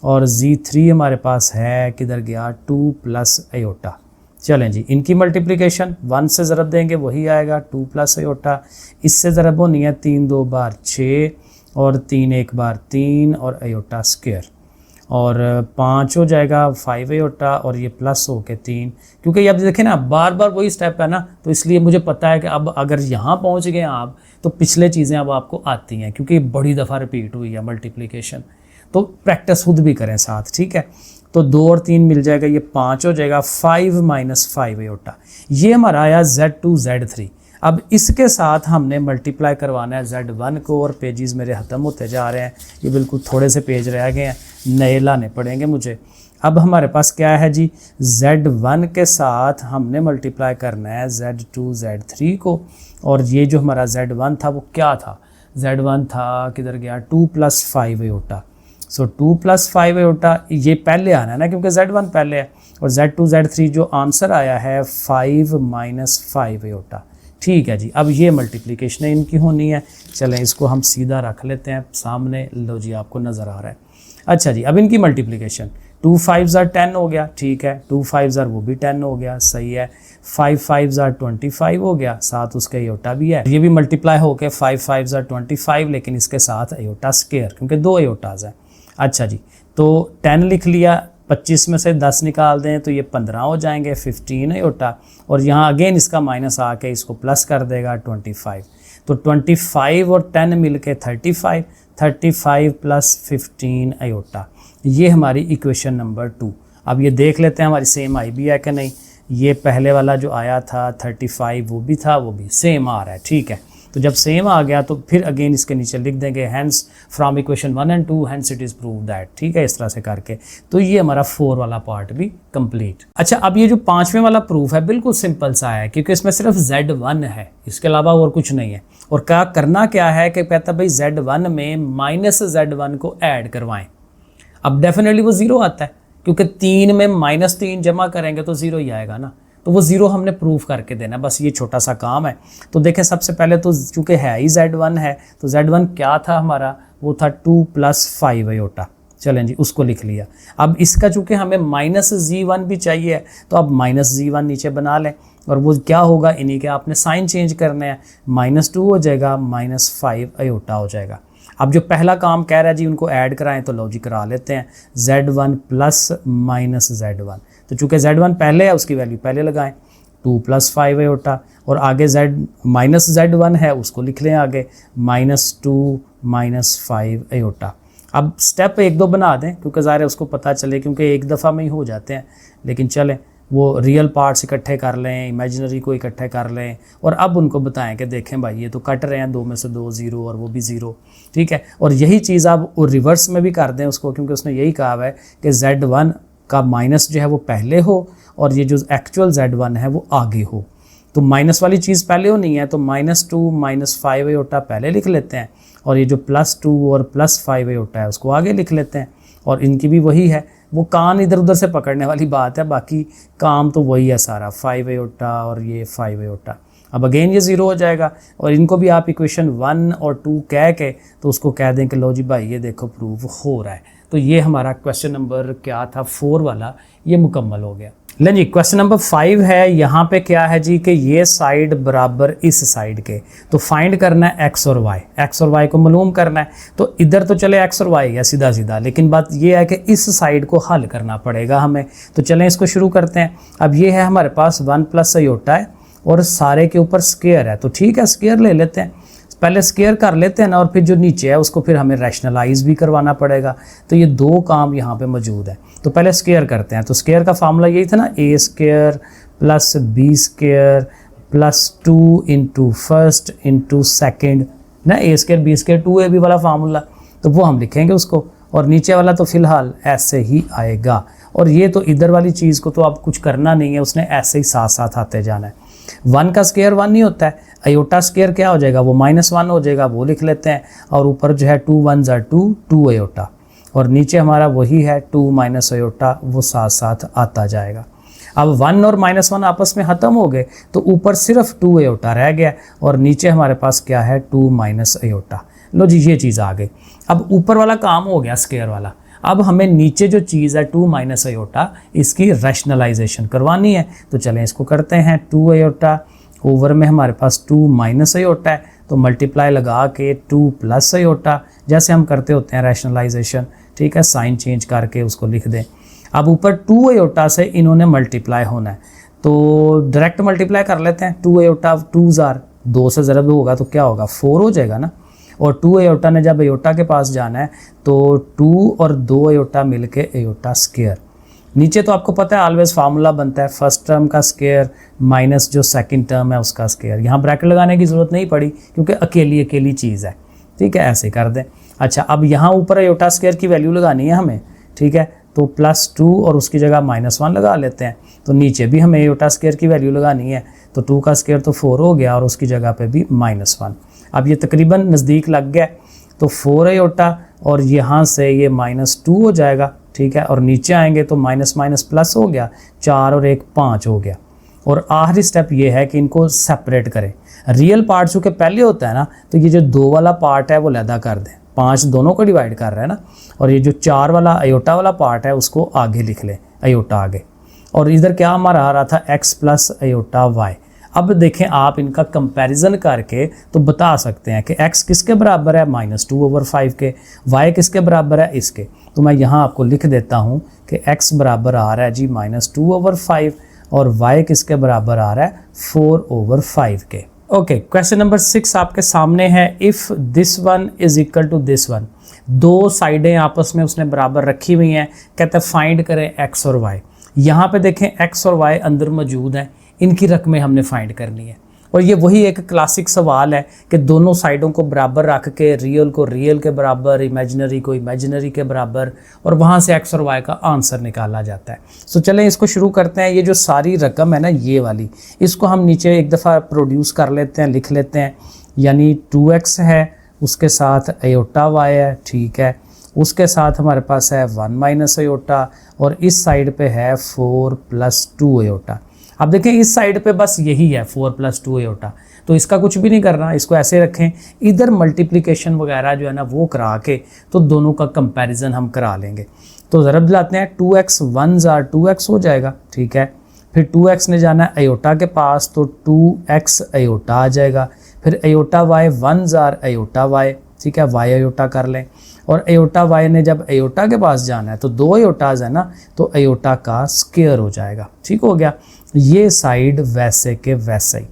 और Z3 हमारे पास है किधर गया 2 + अयोटा। चलें जी, इनकी मल्टीप्लिकेशन 1 से ज़रब देंगे वही आएगा 2 + अयोटा, इससे ज़रब होनी है 3 2 बार 6 और 3 1 बार 3 और अयोटा स्क्वायर, और 5 हो जाएगा 5 अयोटा और ये प्लस हो के 3, क्योंकि ये आप देखें ना बार बार वही स्टेप है ना, तो इसलिए मुझे पता है कि अब अगर यहाँ पहुँच गए आप तो पिछले चीज़ें अब आपको आती हैं, क्योंकि बड़ी दफ़ा रिपीट हुई है मल्टीप्लिकेशन, तो प्रैक्टिस खुद भी करें साथ, ठीक है। तो 2 और 3 मिल जाएगा, ये 5 हो जाएगा 5 - 5 अयोटा, ये हमारा आया Z2 Z3। अब इसके साथ हमने मल्टीप्लाई करवाना है Z1 को, और पेजेस मेरे ख़त्म होते जा रहे हैं, ये बिल्कुल थोड़े से पेज रह गए हैं, नए लाने पड़ेंगे मुझे। अब हमारे पास क्या है जी, Z1 के साथ हमने मल्टीप्लाई करना है Z2 Z3 को, और ये जो हमारा Z1 था वो क्या था, Z1 था किधर गया 2 + 5 अयोटा। सो 2 + 5 अयोटा ये पहले आना है ना, क्योंकि Z1 पहले है, और Z2 Z3 जो आंसर आया है 5 - 5 अयोटा। ठीक है जी, अब ये मल्टीप्लिकेशन इनकी होनी है। चलें इसको हम सीधा रख लेते हैं सामने, लो जी आपको नज़र आ रहा है। अच्छा जी, अब इनकी मल्टीप्लिकेशन 2 5 * 10 हो गया, ठीक है, 2 5 वो भी 10 हो गया, सही है। 5 5 * 25 हो गया, साथ उसके अयोटा भी है, ये भी मल्टीप्लाई हो के 5 5 * 25, लेकिन इसके साथ अयोटा स्क्वायर, क्योंकि 2 अयोटाज हैं। अच्छा जी, तो 10 लिख लिया, 25 में से 10 निकाल दें तो ये 15 हो जाएंगे, 15 अयोटा, और यहाँ अगेन इसका माइनस आके इसको प्लस कर देगा 25, तो 25 और 10 मिल के 35, 35 + 15 अयोटा, ये हमारी इक्वेशन नंबर 2। अब ये देख लेते हैं हमारी सेम आई भी है कि नहीं। ये पहले वाला जो आया था 35 वो भी था, वो भी सेम आ रहा है, ठीक है। तो जब सेम आ गया तो फिर अगेन इसके नीचे लिख देंगे hence from equation 1 and 2 hence it is prove that, ठीक है, इस तरह से करके। तो ये हमारा 4 वाला पार्ट भी कंप्लीट। अच्छा, अब ये जो 5वें वाला प्रूफ है बिल्कुल सिंपल सा है, क्योंकि इसमें सिर्फ Z1 है, इसके अलावा और कुछ नहीं है। और क्या करना क्या है कि कहता भाई Z1 में -Z1 को ऐड करवाएं। अब डेफिनेटली वो 0 आता है, क्योंकि 3 में -3 जमा करेंगे तो 0 ही आएगा ना, तो वो 0 हमने प्रूफ करके देना, बस ये छोटा सा काम है। तो देखें सबसे पहले तो चूँकि है ही Z1 है, तो Z1 क्या था हमारा, वो था 2 + 5 अयोटा। चलें जी, उसको लिख लिया। अब इसका चूँकि हमें -Z1 भी चाहिए, तो अब -Z1 नीचे बना लें, और वो क्या होगा, इन्हीं के आपने साइन चेंज करने हैं, -2 हो जाएगा, -5 अयोटा हो जाएगा। अब जो पहला काम कह रहा है जी उनको ऐड कराएं, तो लॉजिक करा लेते हैं, Z1 + -Z1, तो चूँकि Z1 पहले है उसकी वैल्यू पहले लगाएं, 2 + 5 अयोटा, और आगे -Z1 है उसको लिख लें आगे, -2 - 5 अयोटा। अब स्टेप 1 2 बना दें, क्योंकि ज़ाहिर है उसको पता चले, क्योंकि एक दफ़ा में ही हो जाते हैं, लेकिन चलें वो रियल पार्ट्स इकट्ठे कर लें, इमेजिनरी को इकट्ठे कर लें, और अब उनको बताएं कि देखें भाई ये तो कट रहे हैं, 2 में से 2 0 और वो भी 0, ठीक है। और यही चीज़ आप रिवर्स में भी कर दें उसको, क्योंकि उसने यही कहा है कि Z1 का माइनस जो है वो पहले हो, और ये जो एक्चुअल Z1 है वो आगे हो। तो माइनस वाली चीज़ पहले हो नहीं है, तो -2 - 5 अयोटा पहले लिख लेते हैं, और ये जो +2 और +5 अयोटा है उसको आगे लिख लेते हैं, और इनकी भी वही है, वो कान इधर उधर से पकड़ने वाली बात है, बाकी काम तो वही है सारा, 5 अयोटा और ये 5 अयोटा। अब अगेन ये 0 हो जाएगा, और इनको भी आप इक्वेशन 1 और 2 कह के तो उसको कह दें कि लो जी भाई ये देखो प्रूव हो रहा है। तो ये हमारा क्वेश्चन नंबर क्या था 4 वाला, ये मुकम्मल हो गया। लें जी, क्वेश्चन नंबर 5 है, यहाँ पे क्या है जी कि ये साइड बराबर इस साइड के, तो फाइंड करना है x और y को मालूम करना है। तो इधर तो चले x और y है सीधा सीधा, लेकिन बात ये है कि इस साइड को हल करना पड़ेगा हमें। तो चलें इसको शुरू करते हैं। अब ये है हमारे पास 1 + अयोटा है, और सारे के ऊपर स्क्वायर है, तो ठीक है स्क्वायर ले लेते हैं, पहले स्क्वायर कर लेते हैं ना, और फिर जो नीचे है उसको फिर हमें रैशनलाइज भी करवाना पड़ेगा। तो ये 2 काम यहाँ पे मौजूद है, तो पहले स्क्वायर करते हैं। तो स्क्वायर का फार्मूला यही था ना, a² + b² + 2 × फर्स्ट × सेकेंड ना, a² b² 2ab वाला फार्मूला, तो वो हम लिखेंगे उसको, और नीचे वाला तो फिलहाल ऐसे ही आएगा। और ये तो इधर वाली चीज़ को तो आप कुछ करना नहीं है, उसने ऐसे ही साथ साथ आते जाना है। 1 का स्क्वायर 1 नहीं होता है, अयोटा स्क्वायर क्या हो जाएगा, वो -1 हो जाएगा, वो लिख लेते हैं। और ऊपर जो है 2 1 = 2, 2 अयोटा, और नीचे हमारा वही है 2 - अयोटा, वो साथ साथ आता जाएगा। अब 1 और -1 आपस में ख़त्म हो गए तो ऊपर सिर्फ 2 एयोटा रह गया और नीचे हमारे पास क्या है 2 - एयोटा। लो जी ये चीज़ आ गई। अब ऊपर वाला काम हो गया स्क्वायर वाला। अब हमें नीचे जो चीज़ है 2 - एयोटा इसकी रैशनलाइजेशन करवानी है। तो चलें इसको करते हैं। 2 एयोटा ओवर में हमारे पास 2 - एयोटा है तो मल्टीप्लाई लगा के 2 + एयोटा, जैसे हम करते होते हैं रैशनलाइजेशन, ठीक है, साइन चेंज करके उसको लिख दें। अब ऊपर 2 एयोटा से इन्होंने मल्टीप्लाई होना है तो डायरेक्ट मल्टीप्लाई कर लेते हैं। 2 एयोटा 2 ज़ार 2 से ज़रब होगा तो क्या होगा 4 हो जाएगा ना। और 2 एयोटा ने जब एयोटा के पास जाना है तो 2 और 2 एयोटा मिलके एयोटा स्क्वायर। नीचे तो आपको पता है ऑलवेज फार्मूला बनता है फर्स्ट टर्म का स्क्वायर माइनस जो सेकंड टर्म है उसका स्क्वायर। यहाँ ब्रैकेट लगाने की ज़रूरत नहीं पड़ी क्योंकि अकेली अकेली चीज़ है, ठीक है, ऐसे कर दें। अच्छा अब यहाँ ऊपर एयोटा स्क्वायर की वैल्यू लगानी है हमें, ठीक है, तो +2 और उसकी जगह -1 लगा लेते हैं। तो नीचे भी हमें एयोटा स्क्वायर की वैल्यू लगानी है तो 2 का स्क्वायर तो 4 हो गया और उसकी जगह पे भी -1। अब ये तकरीबन नज़दीक लग गया तो 4 एयोटा और यहाँ से ये -2 हो जाएगा, ठीक है, और नीचे आएंगे तो माइनस प्लस हो गया, 4 और 1 5 हो गया। और आखिरी स्टेप ये है कि इनको सेपरेट करें। रियल पार्ट चूँकि पहले होता है ना तो ये जो 2 वाला पार्ट है वो अलहदा कर दें, 5 दोनों को डिवाइड कर रहा है ना, और ये जो 4 वाला अयोटा वाला पार्ट है उसको आगे लिख लें, अयोटा आगे। और इधर क्या हमारा आ रहा था x + अयोटा y। अब देखें आप इनका कंपैरिजन करके तो बता सकते हैं कि x किसके बराबर है -2/5 के, y किसके बराबर है इसके। तो मैं यहाँ आपको लिख देता हूँ कि x बराबर आ रहा है जी -2/5 और y किसके बराबर आ रहा है 4/5 के। ओके, क्वेश्चन नंबर 6 आपके सामने है। If this one is equal to this one, दो साइडें आपस में उसने बराबर रखी हुई हैं, कहते हैं फाइंड करें x और y। यहाँ पे देखें x और y अंदर मौजूद हैं, इनकी रकमें हमने फाइंड करनी है। और ये वही एक क्लासिक सवाल है कि दोनों साइडों को बराबर रख के रियल को रियल के बराबर, इमेजिनरी को इमेजिनरी के बराबर, और वहाँ से x और y का आंसर निकाला जाता है। सो चलें इसको शुरू करते हैं। ये जो सारी रकम है ना ये वाली, इसको हम नीचे एक दफ़ा प्रोड्यूस कर लेते हैं, लिख लेते हैं। यानी 2x है, उसके साथ अयोटा y है, ठीक है, उसके साथ हमारे पास है 1 - अयोटा और इस साइड पे है 4 + 2 अयोटा। अब देखें इस साइड पे बस यही है 4 + 2 अयोटा, तो इसका कुछ भी नहीं करना, इसको ऐसे रखें। इधर मल्टीप्लिकेशन वगैरह जो है ना वो करा के तो दोनों का कंपैरिजन हम करा लेंगे। तो ज़रा दिलाते हैं 2x 1 ज़ार 2x हो जाएगा, ठीक है। फिर 2x ने जाना है अयोटा के पास तो 2x अयोटा आ जाएगा। फिर अयोटा y 1 ज़ार अयोटा y, ठीक है, y अयोटा कर लें। और अयोटा y ने जब अयोटा के पास जाना है तो 2 अयोटाज है ना तो अयोटा का स्क्वायर हो जाएगा, ठीक हो गया। ये साइड वैसे के वैसे ही।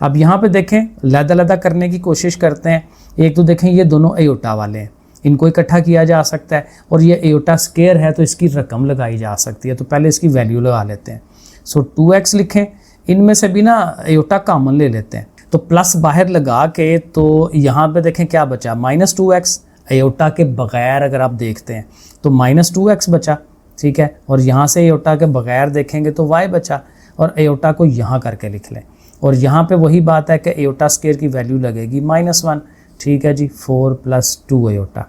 अब यहाँ पे देखें लदा करने की कोशिश करते हैं। एक तो देखें ये दोनों अयोटा वाले हैं, इनको इकट्ठा किया जा सकता है, और ये अयोटा स्क्वायर है तो इसकी रकम लगाई जा सकती है। तो पहले इसकी वैल्यू लगा लेते हैं। सो 2x लिखें, इनमें से भी ना अयोटा कॉमन ले लेते हैं तो प्लस बाहर लगा के तो यहाँ पे देखें क्या बचा -2x। अयोटा के बगैर अगर आप देखते हैं तो -2x बचा, ठीक है, और यहाँ से अयोटा के बगैर देखेंगे तो y बचा, और अयोटा को यहाँ करके लिख लें। और यहाँ पे वही बात है कि अयोटा स्क्वायर की वैल्यू लगेगी -1, ठीक है जी, 4 + 2 अयोटा।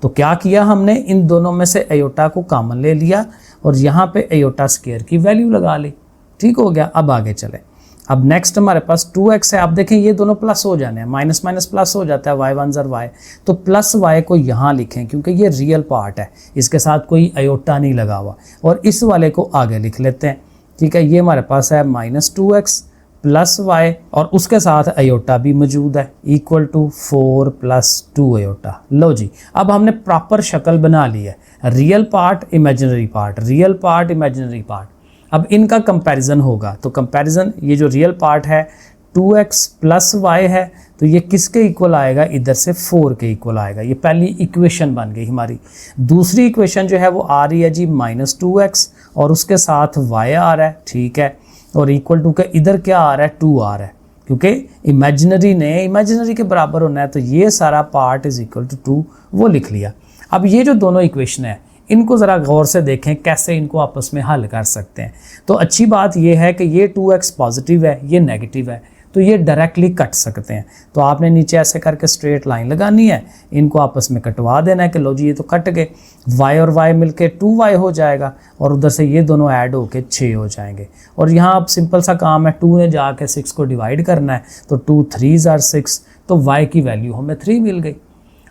तो क्या किया हमने, इन दोनों में से अयोटा को कॉमन ले लिया और यहाँ पे अयोटा स्क्वायर की वैल्यू लगा ली, ठीक हो गया। अब आगे चले। अब नेक्स्ट हमारे पास 2x है। आप देखें ये दोनों प्लस हो जाने हैं, माइनस प्लस हो जाता है, y 1 ज़ार y, तो प्लस y को यहाँ लिखें क्योंकि ये रियल पार्ट है, इसके साथ कोई अयोटा नहीं लगा हुआ, और इस वाले को आगे लिख लेते हैं, ठीक है। ये हमारे पास है -2x + y और उसके साथ अयोटा भी मौजूद है इक्वल टू 4 + 2 अयोटा। लो जी, अब हमने प्रॉपर शक्ल बना ली है, real part imaginary part, real part imaginary part. अब इनका कंपैरिजन होगा तो कंपैरिजन, ये जो रियल पार्ट है 2x + y है तो ये किसके इक्वल आएगा, इधर से 4 के इक्वल आएगा। ये पहली इक्वेशन बन गई हमारी। दूसरी इक्वेशन जो है वो आ रही है जी -2x और उसके साथ y आ रहा है, ठीक है, और इक्वल टू के इधर क्या आ रहा है 2 आ रहा है, क्योंकि इमेजिनरी ने इमेजिनरी के बराबर होना है तो ये सारा पार्ट इज इक्वल टू 2 वो लिख लिया। अब ये जो दोनों इक्वेशन है इनको ज़रा गौर से देखें कैसे इनको आपस में हल कर सकते हैं। तो अच्छी बात यह है कि ये 2x पॉजिटिव है, ये नेगेटिव है, तो तो ये डायरेक्टली कट सकते हैं। तो आपने नीचे ऐसे करके स्ट्रेट लाइन लगानी है, इनको आपस में कटवा देना है कि लो जी ये तो कट गए, y और y मिलके 2y हो जाएगा और उधर से ये दोनों ऐड होके 6 हो जाएंगे। और यहाँ अब सिंपल सा काम है, 2 ने जाके 6 को डिवाइड करना है, तो 2 3s are 6, तो y की वैल्यू हमें 3 मिल गई।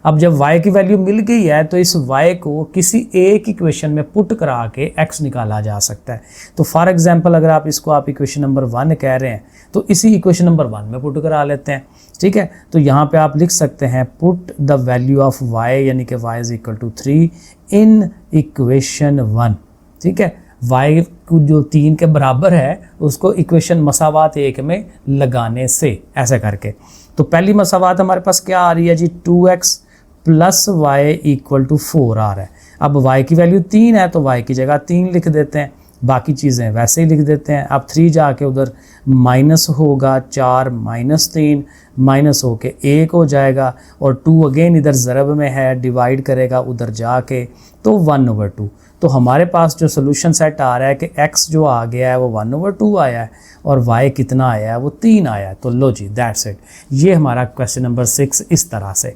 अब जब y की वैल्यू मिल गई है तो इस y को किसी एक इक्वेशन में पुट करा के x निकाला जा सकता है। तो फॉर एग्जांपल अगर आप इसको आप इक्वेशन नंबर 1 कह रहे हैं तो इसी इक्वेशन नंबर 1 में पुट करा लेते हैं, ठीक है। तो यहाँ पे आप लिख सकते हैं put the value of y यानी कि y is equal to 3 in equation 1, ठीक है। y को जो 3 के बराबर है उसको इक्वेशन मसावात 1 में लगाने से ऐसे करके। तो पहली मसावात हमारे पास क्या आ रही है जी, 2x plus y equal to 4 आ रहा है। अब y की वैल्यू 3 है तो y की जगह 3 लिख देते हैं, बाकी चीज़ें वैसे ही लिख देते हैं। अब 3 जाके उधर माइनस होगा, 4 माइनस 3 माइनस होके 1 हो जाएगा, और 2 अगेन इधर ज़रब में है, डिवाइड करेगा उधर जाके तो 1/2। तो हमारे पास जो सोल्यूशन सेट आ रहा है कि x जो आ गया है वो 1/2 आया है और y कितना आया है वो 3 आया है। तो लो जी दैट्स इट, ये हमारा क्वेश्चन नंबर 6 इस तरह से,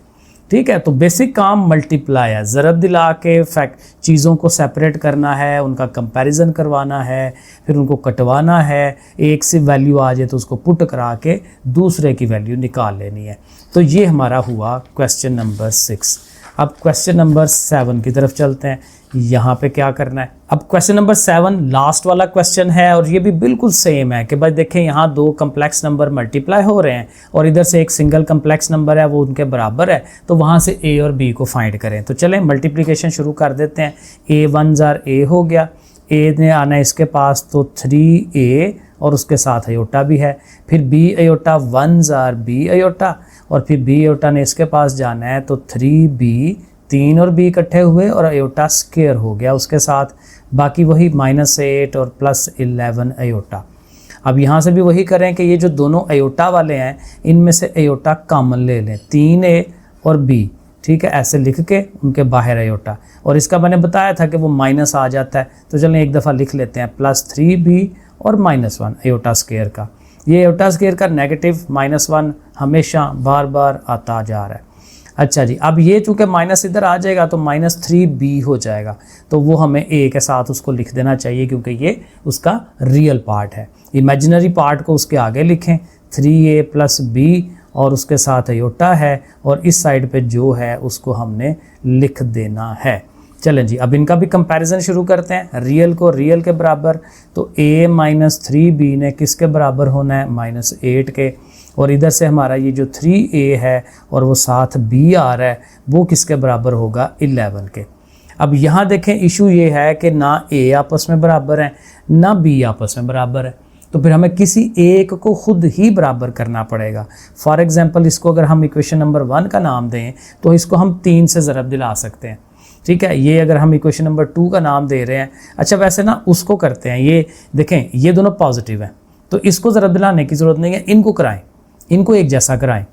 ठीक है। तो बेसिक काम मल्टीप्लाई है, ज़रब दिला के फैक्ट चीज़ों को सेपरेट करना है, उनका कंपैरिजन करवाना है, फिर उनको कटवाना है, एक से वैल्यू आ जाए तो उसको पुट करा के दूसरे की वैल्यू निकाल लेनी है। तो ये हमारा हुआ क्वेश्चन नंबर 6। अब क्वेश्चन नंबर 7 की तरफ चलते हैं, यहाँ पे क्या करना है। अब क्वेश्चन नंबर 7 लास्ट वाला क्वेश्चन है और ये भी बिल्कुल सेम है कि भाई देखें यहाँ 2 कम्प्लेक्स नंबर मल्टीप्लाई हो रहे हैं और इधर से एक सिंगल कम्प्लेक्स नंबर है वो उनके बराबर है, तो वहाँ से a और b को फाइंड करें। तो चलें मल्टीप्लिकेशन शुरू कर देते हैं। a 1s are a हो गया, a ने आना है इसके पास तो 3a और उसके साथ अयोटा भी है, फिर b iota 1s are b iota, और फिर b अयोटा ने इसके पास जाना है तो 3b, 3 और b इकट्ठे हुए और अयोटा स्क्वायर हो गया उसके साथ, बाकी वही -8 और +11 अयोटा। अब यहाँ से भी वही करें कि ये जो दोनों अयोटा वाले हैं इनमें से अयोटा कॉमन ले लें, 3a और b, ठीक है, ऐसे लिख के उनके बाहर अयोटा, और इसका मैंने बताया था कि वो माइनस आ जाता है, तो चलें एक दफ़ा लिख लेते हैं +3b और -1 अयोटा स्क्वायर का। ये अयोटा स्क्वायर का नेगेटिव -1 हमेशा बार बार आता जा रहा है। अच्छा जी, अब ये चूँकि माइनस इधर आ जाएगा तो -3b हो जाएगा, तो वो हमें a के साथ उसको लिख देना चाहिए क्योंकि ये उसका रियल पार्ट है। इमेजिनरी पार्ट को उसके आगे लिखें, 3a + b और उसके साथ अयोटा है, और इस साइड पे जो है उसको हमने लिख देना है। चलें जी, अब इनका भी कंपैरिजन शुरू करते हैं। रियल को रियल के बराबर, तो a - 3b ने किसके बराबर होना है, -8 के, और इधर से हमारा ये जो 3a है और वो साथ b आ रहा है वो किसके बराबर होगा, 11 के। अब यहाँ देखें इशू ये है कि ना a आपस में बराबर है ना b आपस में बराबर है, तो फिर हमें किसी एक को खुद ही बराबर करना पड़ेगा। फॉर एग्जांपल इसको अगर हम इक्वेशन नंबर 1 का नाम दें तो इसको हम 3 से ज़रब दिला सकते हैं, ठीक है। ये अगर हम इक्वेशन नंबर 2 का नाम दे रहे हैं, अच्छा वैसे ना उसको करते हैं, ये देखें ये दोनों पॉजिटिव हैं तो इसको ज़रब दिलाने की ज़रूरत नहीं है, इनको कराएं, इनको एक जैसा कराएं।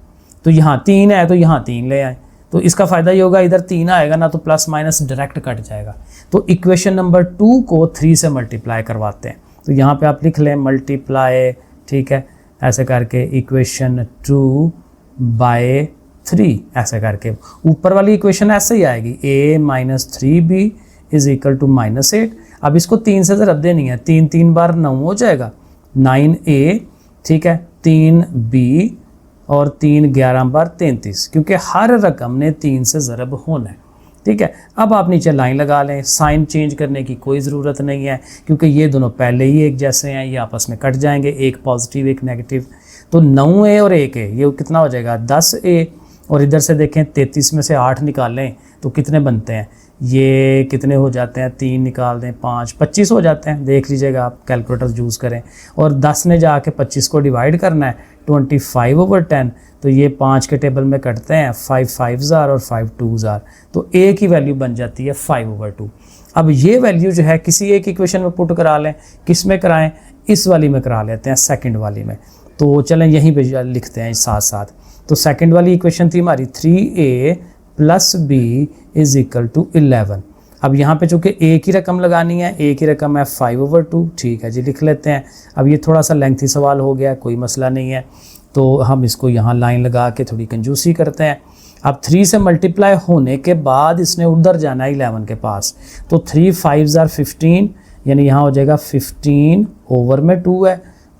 तो यहाँ 3 है तो यहाँ 3 ले आएँ, तो इसका फ़ायदा ये होगा इधर 3 आएगा ना तो प्लस माइनस डायरेक्ट कट जाएगा। तो इक्वेशन नंबर 2 को 3 से मल्टीप्लाई करवाते हैं, तो यहाँ पे आप लिख लें मल्टीप्लाई, ठीक है, ऐसे करके इक्वेशन 2 बाय 3 ऐसे करके। ऊपर वाली इक्वेशन ऐसे ही आएगी, a - 3b is equal to -8। अब इसको 3 से ज़रब देनी है, 3 3 बार 9 हो जाएगा, 9a, ठीक है, 3b और 3 11 बार 33, क्योंकि हर रकम ने 3 से ज़रब होना है, ठीक है। अब आप नीचे लाइन लगा लें, साइन चेंज करने की कोई ज़रूरत नहीं है क्योंकि ये दोनों पहले ही एक जैसे हैं, ये आपस में कट जाएंगे, एक पॉजिटिव एक नेगेटिव। तो 9a और 1a ये कितना हो जाएगा, 10a, और इधर से देखें 33 में से 8 निकालें तो कितने बनते हैं, ये कितने हो जाते हैं, 3 निकाल दें 5, 25 हो जाते हैं, देख लीजिएगा आप, कैलकुलेटर यूज़ करें। और 10 ने जाके 25 को डिवाइड करना है 25/10, तो ये 5 के टेबल में कटते हैं, 5 5s are और 5 2s are, तो a की वैल्यू बन जाती है 5/2। अब ये वैल्यू जो है किसी एक इक्वेशन में पुट करा लें, किस में कराएं, इस वाली में करा लेते हैं, सेकंड वाली में। तो चलें यहीं पे लिखते हैं साथ साथ। तो सेकंड वाली इक्वेशन थी हमारी 3a + b is equal to 11। अब यहाँ पे चूँकि a की रकम लगानी है, a की रकम है 5/2, ठीक है जी, लिख लेते हैं। अब ये थोड़ा सा लेंथी सवाल हो गया, कोई मसला नहीं है। तो हम इसको यहाँ लाइन लगा के थोड़ी कंजूसी करते हैं। अब 3 से मल्टीप्लाई होने के बाद इसने उधर जाना है 11 के पास, तो 3 5s are 15, यानी यहाँ हो जाएगा 15 ओवर में 2 है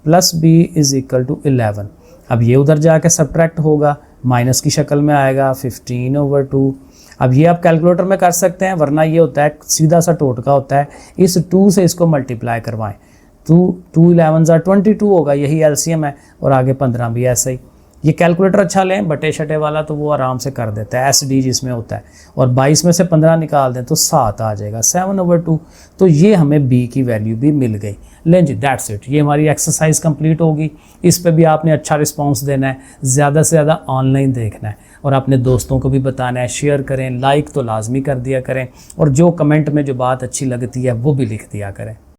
plus b is equal to 11। अब ये उधर जाके सब्ट्रैक्ट होगा, माइनस की शक्ल में आएगा 15 ओवर 2। अब ये आप कैलकुलेटर में कर सकते हैं, वरना ये होता है सीधा सा टोटका होता है, इस 2 से इसको मल्टीप्लाई करवाएं, 2 11s are 22 होगा, यही एलसीएम है, और आगे 15 भी ऐसा ही। ये कैलकुलेटर अच्छा लें बटे शटे वाला, तो वो आराम से कर देता है, SD जिसमें होता है, और 22 में से 15 निकाल दें तो 7 आ जाएगा, 7 ओवर 2। तो ये हमें b की वैल्यू भी मिल गई। लें जी, दैट्स इट, ये हमारी एक्सरसाइज कंप्लीट होगी। इस पे भी आपने अच्छा रिस्पांस देना है, ज़्यादा से ज़्यादा ऑनलाइन देखना है, और अपने दोस्तों को भी बताना है, शेयर करें, लाइक तो लाजमी कर दिया करें, और जो कमेंट में जो बात अच्छी लगती है वो भी लिख दिया करें।